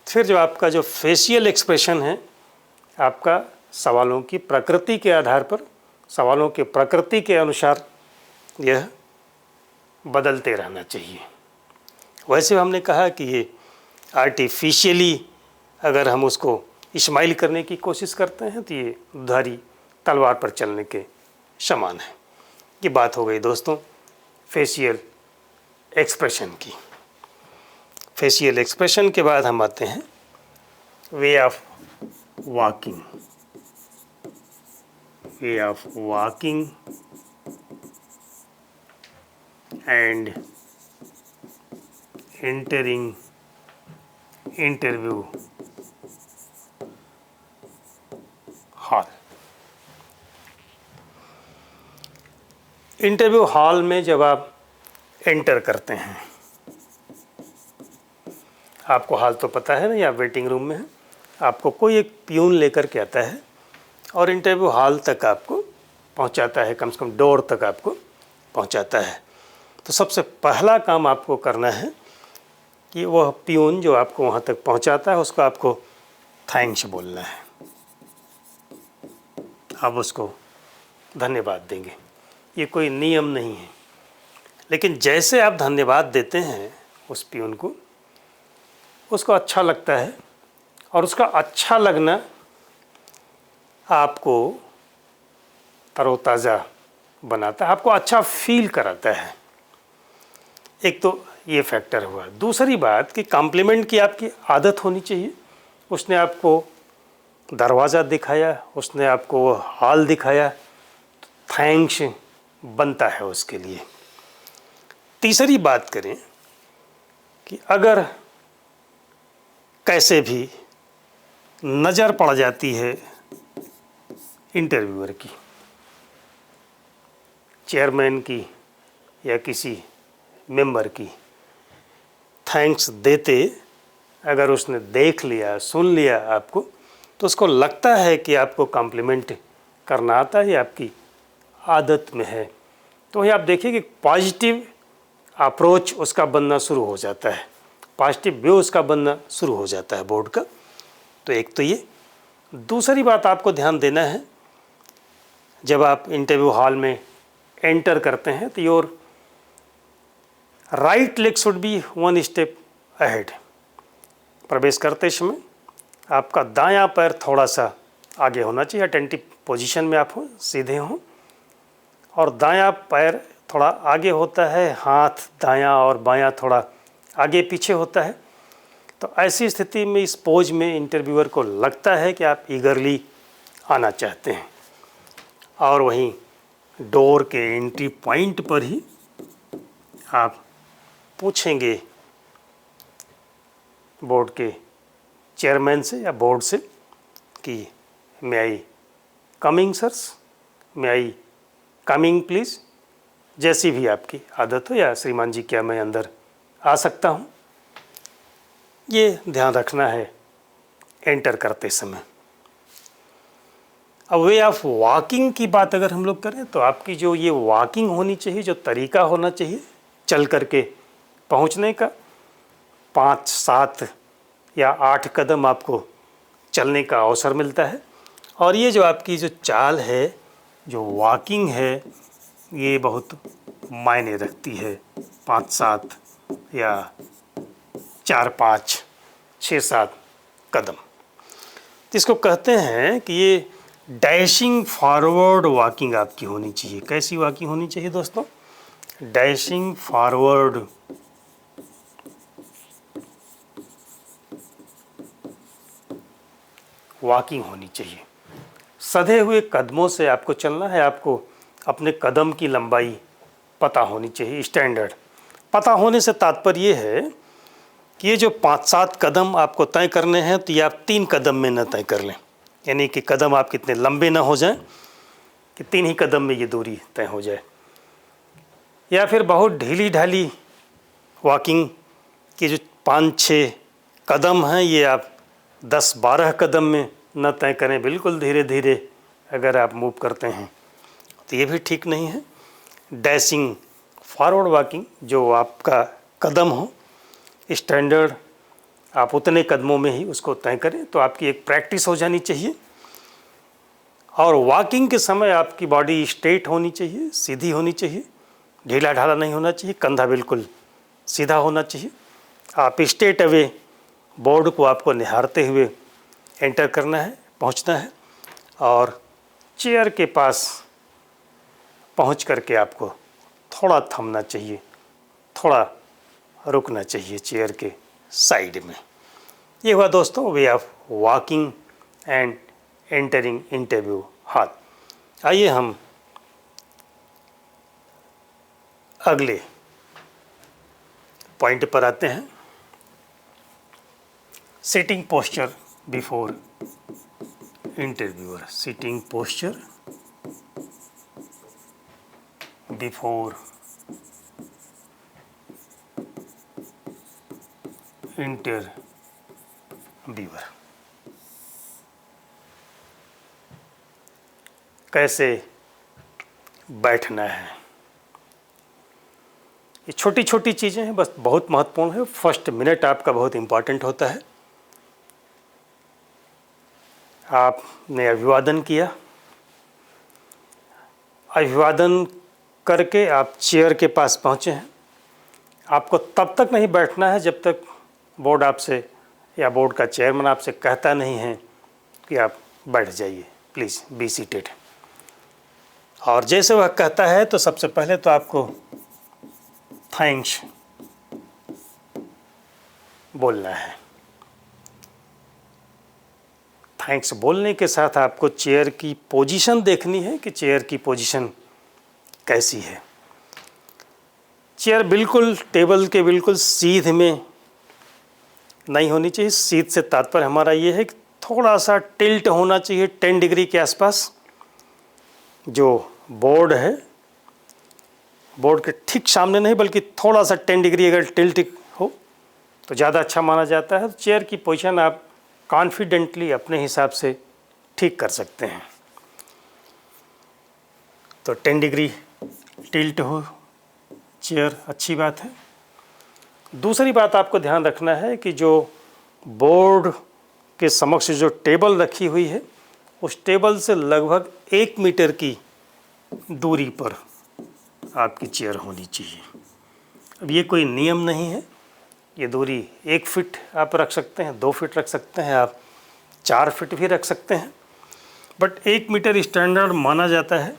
फिर जो आपका जो फेशियल एक्सप्रेशन है, आपका सवालों की प्रकृति के आधार पर, सवालों के प्रकृति के अनुसार यह बदलते रहना चाहिए। वैसे हमने कहा कि ये आर्टिफिशियली अगर हम उसको स्माइल करने की कोशिश करते हैं तो ये दुधारी तलवार पर चलने के समान है। ये बात हो गई दोस्तों फेशियल एक्सप्रेशन की। फेशियल एक्सप्रेशन के बाद हम आते हैं way of walking. Way of walking and entering interview hall. Interview hall में जब आप एंटर करते हैं। आपको हाल तो पता है ना, या वेटिंग रूम में है, आपको कोई एक प्यून लेकर के आता है और इंटरव्यू हॉल तक आपको पहुंचाता है, कम से कम डोर तक आपको पहुंचाता है। तो सबसे पहला काम आपको करना है कि वह प्यून जो आपको वहां तक पहुंचाता है उसको आपको थैंक्स बोलना है। आप उसको धन्यवाद देंगे। ये कोई नियम नहीं है, लेकिन जैसे आप धन्यवाद देते हैं उस प्यून को, उसको अच्छा लगता है और उसका अच्छा लगना आपको तरोताज़ा बनाता है, आपको अच्छा फील कराता है। एक तो ये फैक्टर हुआ। दूसरी बात कि कॉम्प्लीमेंट की आपकी आदत होनी चाहिए। उसने आपको दरवाज़ा दिखाया, उसने आपको वो हॉल दिखाया, थैंक्स बनता है उसके लिए। तीसरी बात करें कि अगर कैसे भी नज़र पड़ जाती है इंटरव्यूअर की, चेयरमैन की या किसी मेंबर की, थैंक्स देते अगर उसने देख लिया, सुन लिया आपको, तो उसको लगता है कि आपको कॉम्प्लीमेंट करना आता है, आपकी आदत में है, तो वही आप देखिए कि पॉजिटिव अप्रोच उसका बनना शुरू हो जाता है, पॉजिटिव व्यू उसका बनना शुरू हो जाता है बोर्ड का। तो एक तो ये। दूसरी बात आपको ध्यान देना है, जब आप इंटरव्यू हॉल में एंटर करते हैं तो your right leg should be 1 step ahead. प्रवेश करते समय आपका दायां पैर थोड़ा सा आगे होना चाहिए, अटेंटिव पोजीशन में आप हो, सीधे हों, और दायां पैर थोड़ा आगे होता है, हाथ दायां और बायां थोड़ा आगे पीछे होता है। तो ऐसी स्थिति में, इस पोज में इंटरव्यूअर को लगता है कि आप ईगरली आना चाहते हैं। और वहीं डोर के एंट्री पॉइंट पर ही आप पूछेंगे बोर्ड के चेयरमैन से या बोर्ड से कि may I coming sirs, may I coming please, जैसी भी आपकी आदत हो, या श्रीमान जी क्या मैं अंदर आ सकता हूँ। ये ध्यान रखना है एंटर करते समय। अब वे ऑफ वॉकिंग की बात अगर हम लोग करें तो आपकी जो ये वॉकिंग होनी चाहिए, जो तरीका होना चाहिए चल करके पहुंचने का, 5, 7 या 8 कदम आपको चलने का अवसर मिलता है। और ये जो आपकी जो चाल है, जो वॉकिंग है, ये बहुत मायने रखती है। 5, 7 या 4, 5, 6, 7 कदम, इसको कहते हैं कि ये डैशिंग फॉरवर्ड वॉकिंग आपकी होनी चाहिए। कैसी वॉकिंग होनी चाहिए दोस्तों? डैशिंग फॉरवर्ड वॉकिंग होनी चाहिए। सधे हुए कदमों से आपको चलना है। आपको अपने कदम की लंबाई पता होनी चाहिए, स्टैंडर्ड। पता होने से तात्पर्य ये है कि ये जो 5-7 कदम आपको तय करने हैं, तो ये आप 3 कदम में न तय कर लें, यानी कि कदम आप कितने लंबे ना हो जाएं कि 3 ही कदम में ये दूरी तय हो जाए, या फिर बहुत ढीली ढाली वॉकिंग की जो 5-6 कदम हैं, ये आप 10-12 कदम में न तय करें। बिल्कुल धीरे धीरे अगर आप मूव करते हैं तो ये भी ठीक नहीं है। डैशिंग फॉरवर्ड वॉकिंग, जो आपका कदम हो स्टैंडर्ड, आप उतने कदमों में ही उसको तय करें, तो आपकी एक प्रैक्टिस हो जानी चाहिए। और वॉकिंग के समय आपकी बॉडी स्ट्रेट होनी चाहिए, सीधी होनी चाहिए, ढीला ढाला नहीं होना चाहिए, कंधा बिल्कुल सीधा होना चाहिए। आप स्ट्रेट अवे बोर्ड को आपको निहारते हुए एंटर करना है, पहुंचना है, और चेयर के पास पहुंच करके आपको थोड़ा थमना चाहिए, थोड़ा रुकना चाहिए चेयर के साइड में। ये हुआ दोस्तों way of walking and entering interview hall. आइए हम अगले पॉइंट पर आते हैं। Sitting posture before interviewer. Sitting posture before interviewer. कैसे बैठना है, ये छोटी छोटी चीज़ें हैं, बस बहुत महत्वपूर्ण है। फर्स्ट मिनट आपका बहुत इम्पोर्टेंट होता है। आपने अभिवादन किया, अभिवादन करके आप चेयर के पास पहुँचे हैं। आपको तब तक नहीं बैठना है जब तक बोर्ड आपसे या बोर्ड का चेयरमैन आपसे कहता नहीं है कि आप बैठ जाइए, प्लीज़ बी सीटेड। और जैसे वह कहता है तो सबसे पहले तो आपको थैंक्स बोलना है। थैंक्स बोलने के साथ आपको चेयर की पोजीशन देखनी है कि चेयर की पोजीशन कैसी है। चेयर बिल्कुल टेबल के बिल्कुल सीध में नहीं होनी चाहिए। सीध से तात्पर्य हमारा ये है कि थोड़ा सा टिल्ट होना चाहिए 10 डिग्री के आसपास। जो बोर्ड है, बोर्ड के ठीक सामने नहीं बल्कि थोड़ा सा 10 डिग्री अगर टिल्ट हो तो ज़्यादा अच्छा माना जाता है। चेयर की पोजीशन आप कॉन्फिडेंटली अपने हिसाब से ठीक कर सकते हैं। तो 10 डिग्री टिल्ट हो चेयर, अच्छी बात है। दूसरी बात आपको ध्यान रखना है कि जो बोर्ड के समक्ष जो टेबल रखी हुई है उस टेबल से लगभग 1 मीटर की दूरी पर आपकी चेयर होनी चाहिए। अब ये कोई नियम नहीं है, ये दूरी 1 फीट आप रख सकते हैं, 2 फीट रख सकते हैं, आप 4 फीट भी रख सकते हैं, बट 1 मीटर स्टैंडर्ड माना जाता है।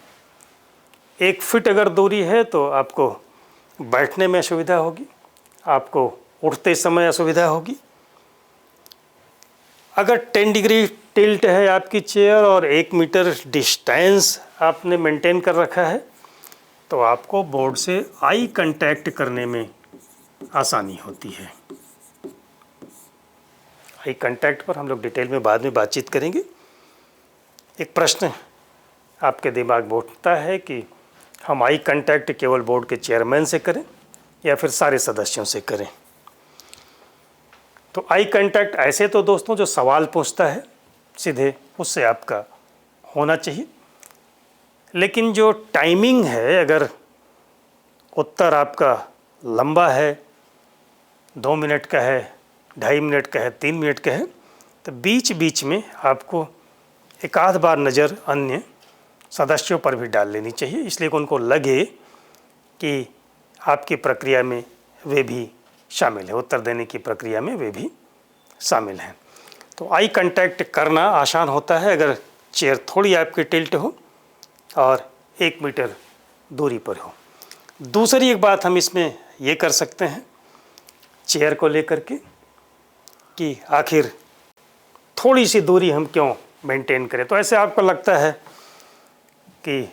1 फीट अगर दूरी है तो आपको बैठने में असुविधा होगी, आपको उठते समय असुविधा होगी। अगर 10 डिग्री टिल्ट है आपकी चेयर और 1 मीटर डिस्टेंस आपने मेंटेन कर रखा है तो आपको बोर्ड से आई कांटेक्ट करने में आसानी होती है। आई कांटेक्ट पर हम लोग डिटेल में बाद में बातचीत करेंगे। एक प्रश्न आपके दिमाग में उठता है कि हम आई कांटेक्ट केवल बोर्ड के चेयरमैन से करें या फिर सारे सदस्यों से करें। तो आई कांटेक्ट ऐसे तो दोस्तों जो सवाल पूछता है सीधे उससे आपका होना चाहिए, लेकिन जो टाइमिंग है, अगर उत्तर आपका लंबा है, 2 मिनट का है, 2.5 मिनट का है, 3 मिनट का है, तो बीच बीच में आपको एक आध बार नज़र अन्य सदस्यों पर भी डाल लेनी चाहिए, इसलिए कि उनको लगे कि आपकी प्रक्रिया में वे भी शामिल है, उत्तर देने की प्रक्रिया में वे भी शामिल हैं। तो आई कांटेक्ट करना आसान होता है अगर चेयर थोड़ी आपकी टिल्ट हो और 1 मीटर दूरी पर हो। दूसरी एक बात हम इसमें ये कर सकते हैं चेयर को लेकर के कि आखिर थोड़ी सी दूरी हम क्यों मेंटेन करें। तो ऐसे आपको लगता है कि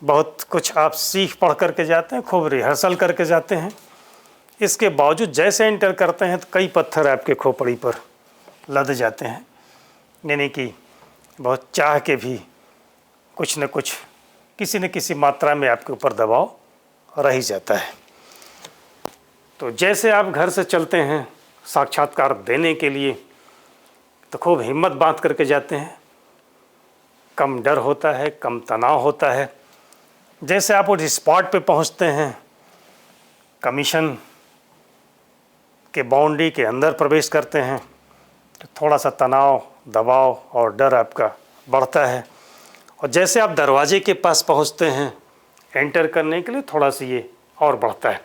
बहुत कुछ आप सीख पढ़ करके जाते हैं, खूब रिहर्सल करके जाते हैं, इसके बावजूद जैसे एंटर करते हैं तो कई पत्थर आपके खोपड़ी पर लद जाते हैं, यानी कि बहुत चाह के भी कुछ न कुछ किसी न किसी मात्रा में आपके ऊपर दबाव रह ही जाता है। तो जैसे आप घर से चलते हैं साक्षात्कार देने के लिए तो खूब हिम्मत बांध करके जाते हैं, कम डर होता है, कम तनाव होता है। जैसे आप उस स्पॉट पे पहुंचते हैं, कमीशन के बाउंड्री के अंदर प्रवेश करते हैं तो थोड़ा सा तनाव, दबाव और डर आपका बढ़ता है। और जैसे आप दरवाजे के पास पहुंचते हैं एंटर करने के लिए, थोड़ा सा ये और बढ़ता है।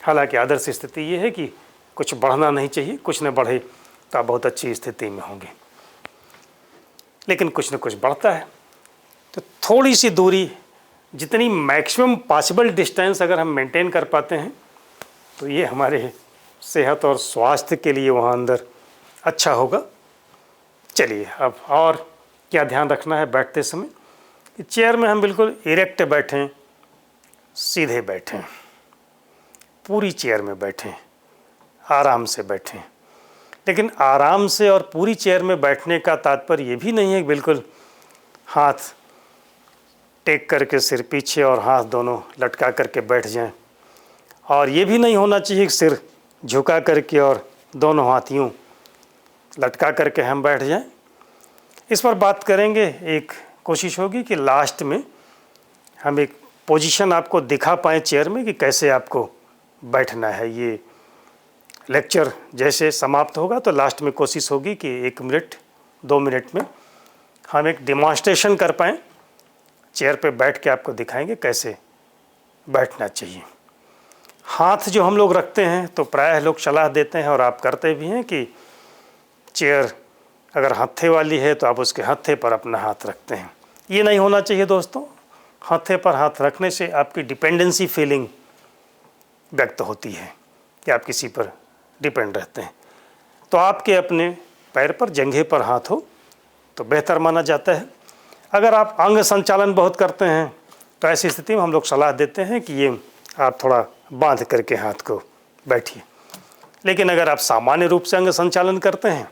हालांकि आदर्श स्थिति ये है कि कुछ बढ़ना नहीं चाहिए, कुछ न बढ़े तो आप बहुत अच्छी स्थिति में होंगे, लेकिन कुछ न कुछ बढ़ता है। तो थोड़ी सी दूरी, जितनी मैक्सिमम पॉसिबल डिस्टेंस अगर हम मेंटेन कर पाते हैं तो ये हमारे सेहत और स्वास्थ्य के लिए वहाँ अंदर अच्छा होगा। चलिए अब और क्या ध्यान रखना है बैठते समय कि चेयर में हम बिल्कुल इरेक्ट बैठें, सीधे बैठें, पूरी चेयर में बैठें, आराम से बैठें। लेकिन आराम से और पूरी चेयर में बैठने का तात्पर्य ये भी नहीं है कि बिल्कुल हाथ टेक करके सिर पीछे और हाथ दोनों लटका करके बैठ जाएं, और ये भी नहीं होना चाहिए कि सिर झुका करके और दोनों हाथ यूँ लटका करके हम बैठ जाएं। इस पर बात करेंगे। एक कोशिश होगी कि लास्ट में हम एक पोजीशन आपको दिखा पाएँ चेयर में कि कैसे आपको बैठना है। ये लेक्चर जैसे समाप्त होगा तो लास्ट में कोशिश होगी कि 1 मिनट 2 मिनट में हम एक डेमॉन्स्ट्रेशन कर पाएँ, चेयर पे बैठ के आपको दिखाएंगे कैसे बैठना चाहिए। हाथ जो हम लोग रखते हैं तो प्रायः लोग सलाह देते हैं और आप करते भी हैं कि चेयर अगर हत्थे वाली है तो आप उसके हत्थे पर अपना हाथ रखते हैं। ये नहीं होना चाहिए दोस्तों। हत्थे पर हाथ रखने से आपकी डिपेंडेंसी फीलिंग व्यक्त होती है कि आप किसी पर डिपेंड रहते हैं। तो आपके अपने पैर पर जंघे पर हाथ हो तो बेहतर माना जाता है। अगर आप अंग संचालन बहुत करते हैं तो ऐसी स्थिति में हम लोग सलाह देते हैं कि ये आप थोड़ा बांध करके हाथ को बैठिए। लेकिन अगर आप सामान्य रूप से अंग संचालन करते हैं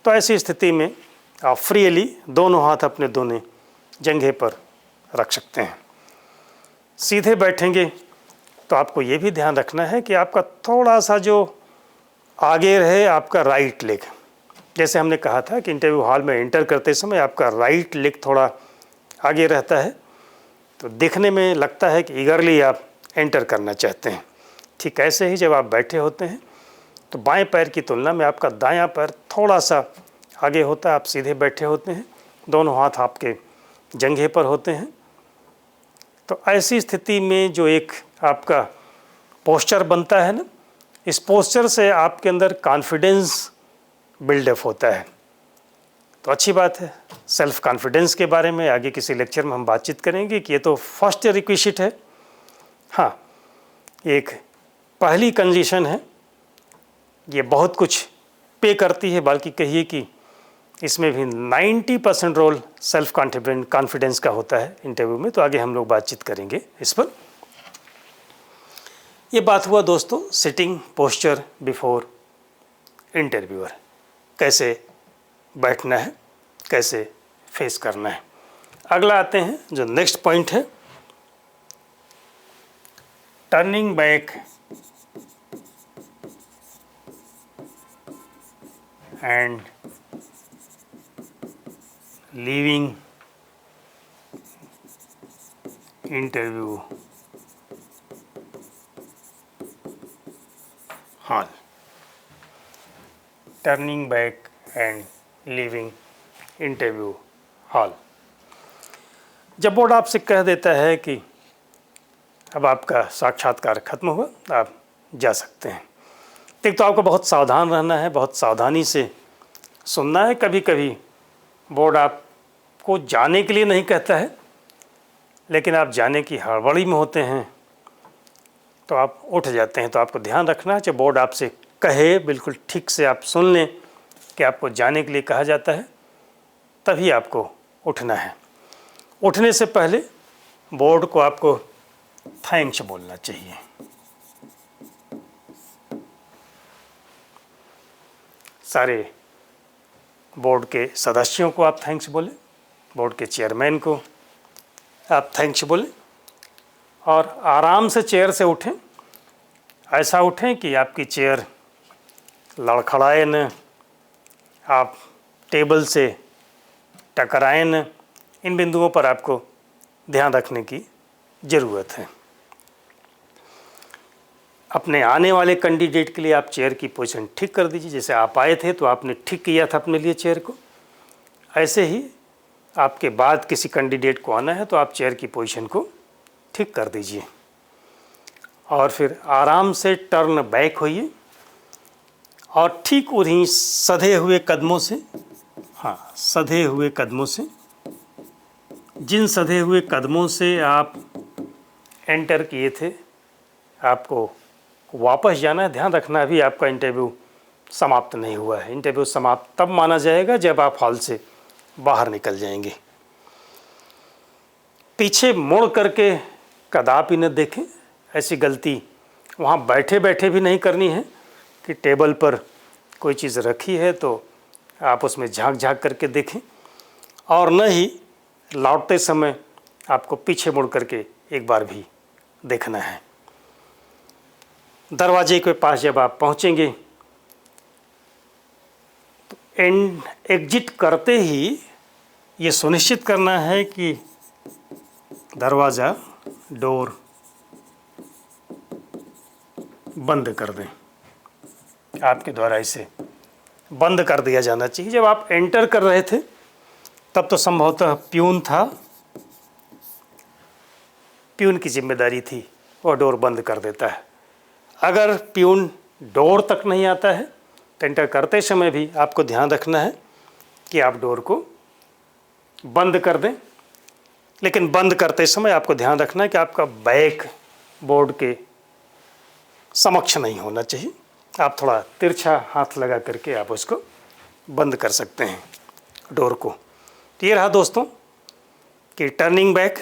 तो ऐसी स्थिति में आप फ्रीली दोनों हाथ अपने दोनों जंघे पर रख सकते हैं। सीधे बैठेंगे तो आपको ये भी ध्यान रखना है कि आपका थोड़ा सा जो आगे रहे आपका राइट लेग। जैसे हमने कहा था कि इंटरव्यू हॉल में एंटर करते समय आपका राइट लेग थोड़ा आगे रहता है तो देखने में लगता है कि ईगरली आप एंटर करना चाहते हैं। ठीक ऐसे ही जब आप बैठे होते हैं तो बाएं पैर की तुलना में आपका दायां पैर थोड़ा सा आगे होता है। आप सीधे बैठे होते हैं, दोनों हाथ आपके जंघे पर होते हैं। तो ऐसी स्थिति में जो एक आपका पोस्चर बनता है ना, इस पोस्चर से आपके अंदर कॉन्फिडेंस बिल्डअप होता है। तो अच्छी बात है। सेल्फ कॉन्फिडेंस के बारे में आगे किसी लेक्चर में हम बातचीत करेंगे कि ये तो फर्स्ट रिक्विजिट है। हाँ, एक पहली कंडीशन है, ये बहुत कुछ पे करती है, बल्कि कहिए कि इसमें भी 90% रोल सेल्फ कॉन्फिडेंस का होता है इंटरव्यू में। तो आगे हम लोग बातचीत करेंगे इस पर। ये बात हुआ दोस्तों सिटिंग पोस्चर बिफोर इंटरव्यूअर, कैसे बैठना है, कैसे फेस करना है। अगला आते हैं जो नेक्स्ट पॉइंट है, turning back and leaving interview hall. Turning back and leaving interview hall. जब बोर्ड आपसे कह देता है कि अब आपका साक्षात्कार खत्म हुआ, आप जा सकते हैं, एक तो आपको बहुत सावधान रहना है, बहुत सावधानी से सुनना है। कभी कभी बोर्ड आपको जाने के लिए नहीं कहता है, लेकिन आप जाने की हड़बड़ी में होते हैं तो आप उठ जाते हैं। तो आपको ध्यान रखना है, जब बोर्ड आपसे कहे बिल्कुल ठीक से आप सुन लें कि आपको जाने के लिए कहा जाता है, तभी आपको उठना है। उठने से पहले बोर्ड को आपको थैंक्स बोलना चाहिए। सारे बोर्ड के सदस्यों को आप थैंक्स बोलें, बोर्ड के चेयरमैन को आप थैंक्स बोलें और आराम से चेयर से उठें। ऐसा उठें कि आपकी चेयर लड़खड़ाए न, आप टेबल से टकराएं न। इन बिंदुओं पर आपको ध्यान रखने की ज़रूरत है। अपने आने वाले कैंडिडेट के लिए आप चेयर की पोजीशन ठीक कर दीजिए। जैसे आप आए थे तो आपने ठीक किया था अपने लिए चेयर को, ऐसे ही आपके बाद किसी कैंडिडेट को आना है तो आप चेयर की पोजीशन को ठीक कर दीजिए और फिर आराम से टर्न बैक होइए और ठीक उन्हीं सधे हुए कदमों से, हाँ सधे हुए कदमों से, जिन सधे हुए कदमों से आप एंटर किए थे, आपको वापस जाना है। ध्यान रखना अभी आपका इंटरव्यू समाप्त नहीं हुआ है। इंटरव्यू समाप्त तब माना जाएगा जब आप हॉल से बाहर निकल जाएंगे। पीछे मुड़ करके कदापि न देखें। ऐसी गलती वहाँ बैठे बैठे भी नहीं करनी है कि टेबल पर कोई चीज़ रखी है तो आप उसमें झांक झांक करके देखें, और न ही लौटते समय आपको पीछे मुड़ करके एक बार भी देखना है। दरवाजे के पास जब आप पहुँचेंगे एग्जिट करते ही ये सुनिश्चित करना है कि दरवाज़ा डोर बंद कर दें। आपके द्वारा इसे बंद कर दिया जाना चाहिए। जब आप एंटर कर रहे थे तब तो संभवतः प्यून था, प्यून की जिम्मेदारी थी, वो डोर बंद कर देता है। अगर प्यून डोर तक नहीं आता है तो एंटर करते समय भी आपको ध्यान रखना है कि आप डोर को बंद कर दें। लेकिन बंद करते समय आपको ध्यान रखना है कि आपका बैक बोर्ड के समक्ष नहीं होना चाहिए। आप थोड़ा तिरछा हाथ लगा करके आप उसको बंद कर सकते हैं डोर को। तो ये रहा दोस्तों कि turning back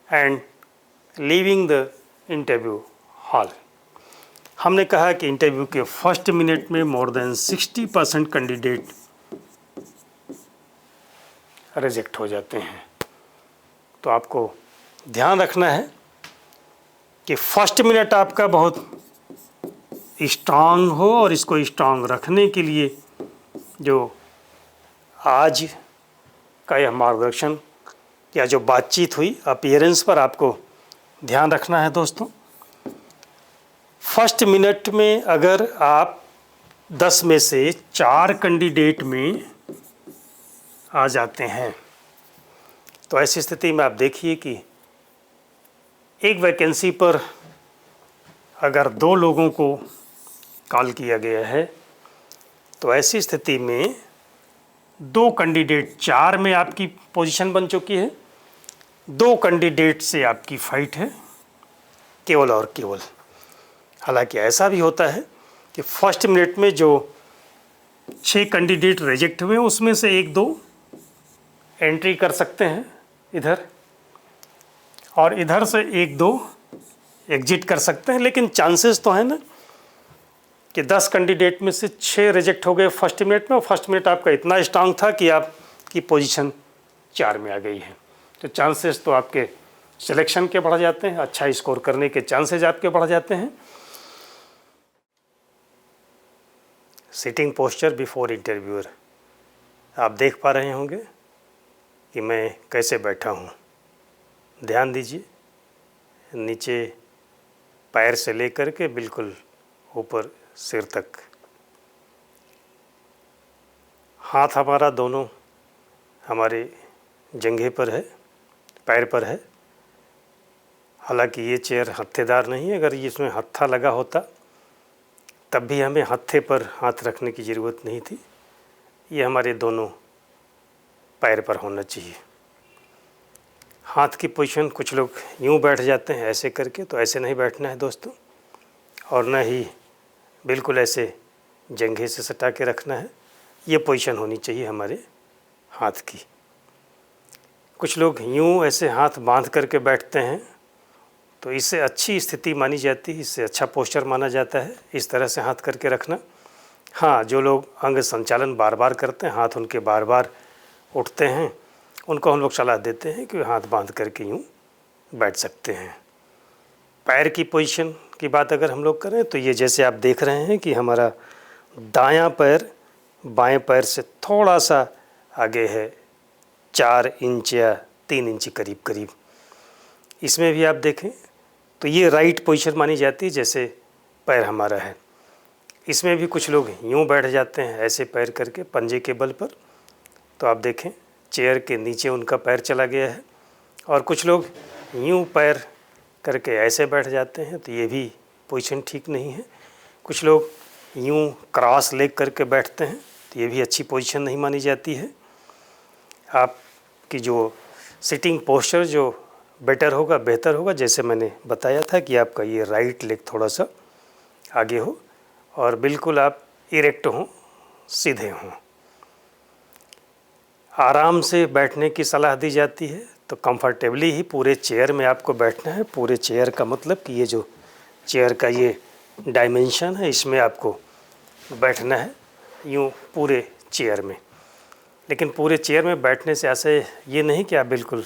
and leaving the interview hall. हमने कहा कि इंटरव्यू के फर्स्ट मिनट में मोर देन 60% कैंडिडेट रिजेक्ट हो जाते हैं। तो आपको ध्यान रखना है कि फर्स्ट मिनट आपका बहुत स्ट्रांग हो, और इसको स्ट्रांग रखने के लिए जो आज का यह मार्गदर्शन या जो बातचीत हुई अपीयरेंस पर आपको ध्यान रखना है दोस्तों। फर्स्ट मिनट में अगर आप 10 में से 4 कैंडिडेट में आ जाते हैं तो ऐसी स्थिति में आप देखिए कि एक वैकेंसी पर अगर 2 लोगों को कॉल किया गया है तो ऐसी स्थिति में 2 कैंडिडेट 4 में आपकी पोजीशन बन चुकी है, 2 कैंडिडेट से आपकी फाइट है केवल और केवल। हालांकि ऐसा भी होता है कि फर्स्ट मिनट में जो 6 कैंडिडेट रिजेक्ट हुए उसमें से 1-2 एंट्री कर सकते हैं इधर, और इधर से 1-2 एग्जिट कर सकते हैं। लेकिन चांसेस तो है ना कि 10 कैंडिडेट में से 6 रिजेक्ट हो गए फर्स्ट मिनट में, और फर्स्ट मिनट आपका इतना स्ट्रांग था कि आपकी पोजीशन 4 में आ गई है। तो चांसेस तो आपके सिलेक्शन के बढ़ जाते हैं, अच्छा स्कोर करने के चांसेस आपके बढ़ जाते हैं। सिटिंग पोस्चर बिफोर इंटरव्यूअर, आप देख पा रहे होंगे कि मैं कैसे बैठा हूँ। ध्यान दीजिए, नीचे पैर से लेकर के बिल्कुल ऊपर सिर तक, हाथ हमारा दोनों हमारे जंघे पर है, पैर पर है। हालांकि ये चेयर हत्थेदार नहीं है, अगर इसमें हत्था लगा होता तब भी हमें हत्थे पर हाथ रखने की ज़रूरत नहीं थी। ये हमारे दोनों पैर पर होना चाहिए। हाथ की पोजीशन कुछ लोग यूं बैठ जाते हैं ऐसे करके, तो ऐसे नहीं बैठना है दोस्तों, और न ही बिल्कुल ऐसे जंघे से सटा के रखना है। ये पोजीशन होनी चाहिए हमारे हाथ की। कुछ लोग यूं ऐसे हाथ बांध करके बैठते हैं, तो इससे अच्छी स्थिति मानी जाती है, इससे अच्छा पोस्चर माना जाता है इस तरह से हाथ करके रखना। हाँ, जो लोग अंग संचालन बार बार करते हैं, हाथ उनके बार बार उठते हैं, उनको हम लोग सलाह देते हैं कि हाथ बांध करके यूँ बैठ सकते हैं। पैर की पोजीशन की बात अगर हम लोग करें तो ये जैसे आप देख रहे हैं कि हमारा दायां पैर बाएं पैर से थोड़ा सा आगे है, 4 इंच या 3 इंच करीब करीब। इसमें भी आप देखें तो ये राइट पोजीशन मानी जाती है जैसे पैर हमारा है। इसमें भी कुछ लोग यूँ बैठ जाते हैं ऐसे पैर करके पंजे के बल पर, तो आप देखें चेयर के नीचे उनका पैर चला गया है। और कुछ लोग यूँ पैर करके ऐसे बैठ जाते हैं, तो ये भी पोजीशन ठीक नहीं है। कुछ लोग यूँ क्रॉस लेग करके बैठते हैं, तो ये भी अच्छी पोजीशन नहीं मानी जाती है। आपकी जो सिटिंग पोस्चर जो बेटर होगा, बेहतर होगा, जैसे मैंने बताया था कि आपका ये राइट लेग थोड़ा सा आगे हो और बिल्कुल आप इरेक्ट हों, सीधे हों। आराम से बैठने की सलाह दी जाती है, तो कंफर्टेबली ही पूरे चेयर में आपको बैठना है। पूरे चेयर का मतलब कि ये जो चेयर का ये डायमेंशन है, इसमें आपको बैठना है यूँ पूरे चेयर में। लेकिन पूरे चेयर में बैठने से ऐसे ये नहीं कि आप बिल्कुल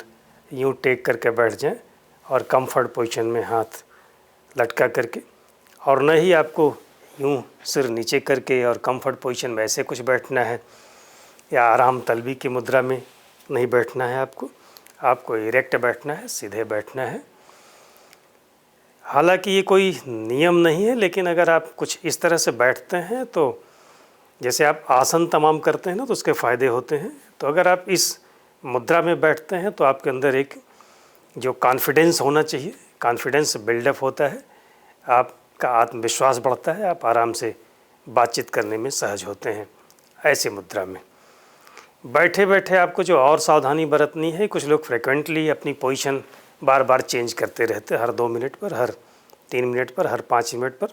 यूँ टेक करके बैठ जाएं और कंफर्ट पोजीशन में हाथ लटका करके, और न ही आपको यूँ सिर नीचे करके और कंफर्ट पोजीशन में ऐसे कुछ बैठना है। या आराम तलबी की मुद्रा में नहीं बैठना है आपको इरेक्ट बैठना है, सीधे बैठना है। हालांकि ये कोई नियम नहीं है, लेकिन अगर आप कुछ इस तरह से बैठते हैं तो जैसे आप आसन तमाम करते हैं ना तो उसके फ़ायदे होते हैं। तो अगर आप इस मुद्रा में बैठते हैं तो आपके अंदर एक जो कॉन्फिडेंस होना चाहिए, कॉन्फिडेंस बिल्डअप होता है, आपका आत्मविश्वास बढ़ता है, आप आराम से बातचीत करने में सहज होते हैं ऐसी मुद्रा में। बैठे बैठे आपको जो और सावधानी बरतनी है, कुछ लोग फ्रिक्वेंटली अपनी पोजीशन बार बार चेंज करते रहते हैं, हर 2 मिनट पर, हर 3 मिनट पर, हर 5 मिनट पर।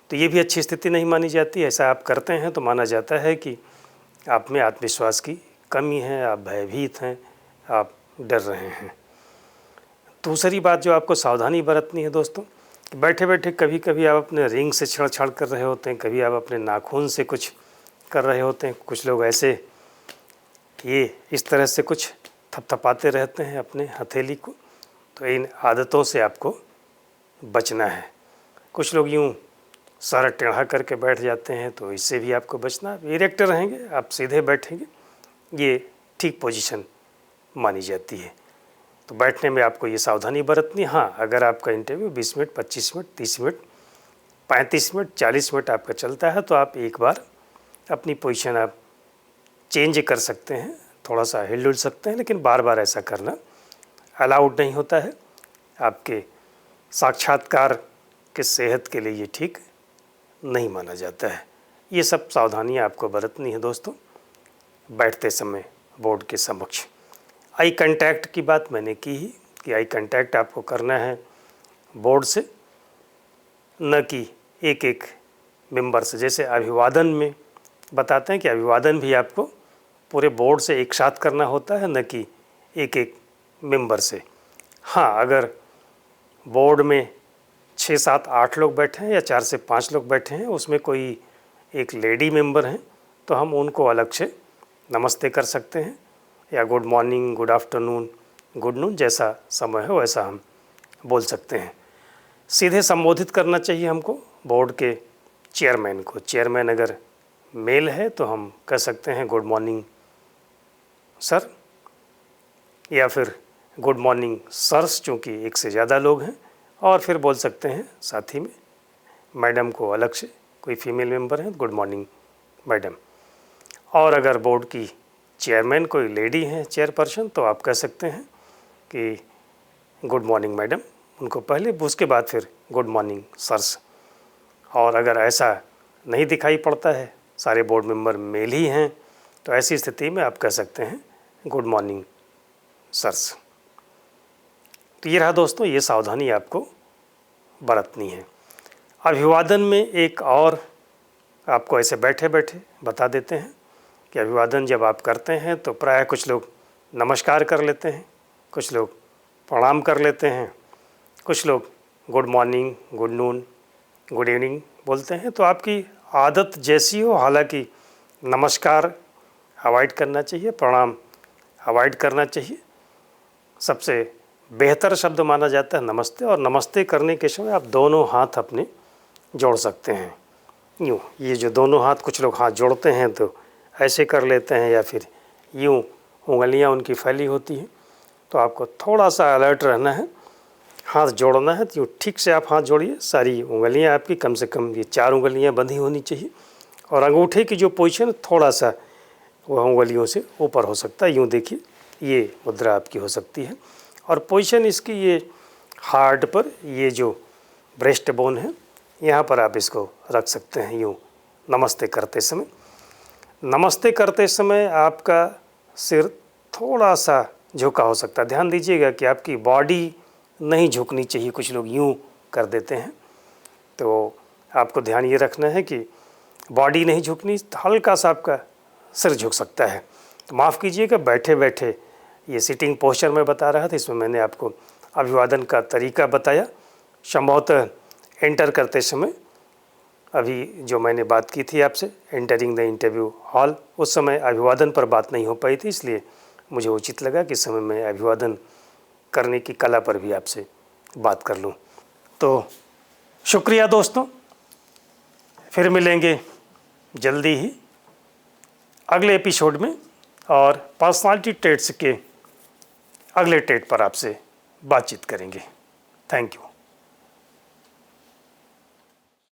तो ये भी अच्छी स्थिति नहीं मानी जाती। ऐसा आप करते हैं तो माना जाता है कि आप में आत्मविश्वास की कमी है, आप भयभीत हैं, आप डर रहे हैं। दूसरी बात जो आपको सावधानी बरतनी है दोस्तों, कि बैठे बैठे कभी कभी आप अपने रिंग से छेड़छाड़ कर रहे होते हैं, कभी आप अपने नाखून से कुछ कर रहे होते हैं। कुछ लोग ऐसे ये इस तरह से कुछ थपथपाते रहते हैं अपने हथेली को। तो इन आदतों से आपको बचना है। कुछ लोग यूँ सर टेढ़ा करके बैठ जाते हैं, तो इससे भी आपको बचना है। इरेक्ट रहेंगे, आप सीधे बैठेंगे, ये ठीक पोजीशन मानी जाती है। तो बैठने में आपको ये सावधानी बरतनी। हाँ, अगर आपका interview 20 minute, 25 minute, 30 minute, 35 minute, 40 minute आपका चलता है तो आप एक बार अपनी पोजीशन आप चेंज कर सकते हैं, थोड़ा सा हिल डुल सकते हैं, लेकिन बार बार ऐसा करना अलाउड नहीं होता है। आपके साक्षात्कार के सेहत के लिए ये ठीक नहीं माना जाता है। ये सब सावधानियाँ आपको बरतनी है दोस्तों बैठते समय बोर्ड के समक्ष। आई कांटेक्ट की बात मैंने की ही कि आई कांटेक्ट आपको करना है बोर्ड से, न कि एक एक मेंबर से। जैसे अभिवादन में बताते हैं कि अभिवादन भी आपको पूरे बोर्ड से एक साथ करना होता है, न कि एक एक मेंबर से। हाँ, अगर बोर्ड में 6, 7, 8 लोग बैठे हैं या 4 से 5 लोग बैठे हैं, उसमें कोई एक लेडी मेंबर हैं तो हम उनको अलग से नमस्ते कर सकते हैं, या good morning, good afternoon, good noon, जैसा समय हो वैसा हम बोल सकते हैं। सीधे संबोधित करना चाहिए हमको बोर्ड के चेयरमैन को। चेयरमैन अगर मेल है तो हम कह सकते हैं गुड मॉर्निंग सर, या फिर गुड मॉर्निंग सर्स, चूँकि एक से ज़्यादा लोग हैं। और फिर बोल सकते हैं साथ ही में मैडम को अलग से, कोई फीमेल मेंबर है गुड मॉर्निंग मैडम। और अगर बोर्ड की चेयरमैन कोई लेडी हैं, चेयरपर्सन, तो आप कह सकते हैं कि गुड मॉर्निंग मैडम उनको पहले, उसके बाद फिर गुड मॉर्निंग सर्स। और अगर ऐसा नहीं दिखाई पड़ता है, सारे बोर्ड मेंबर मेल ही हैं, तो ऐसी स्थिति में आप कह सकते हैं गुड मॉर्निंग सर्स। तो ये रहा दोस्तों, ये सावधानी आपको बरतनी है। अभिवादन में एक और आपको ऐसे बैठे बैठे बता देते हैं कि अभिवादन जब आप करते हैं तो प्रायः कुछ लोग नमस्कार कर लेते हैं, कुछ लोग प्रणाम कर लेते हैं, कुछ लोग good morning, good noon, good evening बोलते हैं। तो आपकी आदत जैसी हो, हालांकि नमस्कार अवॉइड करना चाहिए, प्रणाम अवॉइड करना चाहिए। सबसे बेहतर शब्द माना जाता है नमस्ते। और नमस्ते करने के समय आप दोनों हाथ अपने जोड़ सकते हैं यूँ। ये जो दोनों हाथ, कुछ लोग हाथ जोड़ते हैं तो ऐसे कर लेते हैं, या फिर यूँ उंगलियां उनकी फैली होती हैं। तो आपको थोड़ा सा अलर्ट रहना है, हाथ जोड़ना है तो यूँ ठीक से आप हाथ जोड़िए। सारी उंगलियां आपकी कम से कम ये 4 उंगलियां बंधी होनी चाहिए, और अंगूठे की जो पोजीशन थोड़ा सा वह उंगलियों से ऊपर हो सकता है। यूँ देखिए, ये मुद्रा आपकी हो सकती है। और पोजीशन इसकी ये हार्ट पर, ये जो ब्रेस्ट बोन है यहाँ पर आप इसको रख सकते हैं यूँ नमस्ते करते समय। नमस्ते करते समय आपका सिर थोड़ा सा झुका हो सकता है। ध्यान दीजिएगा कि आपकी बॉडी नहीं झुकनी चाहिए, कुछ लोग यूँ कर देते हैं। तो आपको ध्यान ये रखना है कि बॉडी नहीं झुकनी, हल्का सा आपका सिर झुक सकता है। तो माफ़ कीजिएगा, बैठे बैठे ये सिटिंग पोस्चर में बता रहा था, इसमें मैंने आपको अभिवादन का तरीका बताया। संभवतः एंटर करते समय, अभी जो मैंने बात की थी आपसे एंटरिंग द इंटरव्यू हॉल, उस समय अभिवादन पर बात नहीं हो पाई थी, इसलिए मुझे उचित लगा कि इस समय मैं अभिवादन करने की कला पर भी आपसे बात कर लूं। तो शुक्रिया दोस्तों, फिर मिलेंगे जल्दी ही। अगले एपिसोड में और पर्सनालिटी ट्रेट्स के अगले ट्रेट पर आपसे बातचीत करेंगे। Thank you.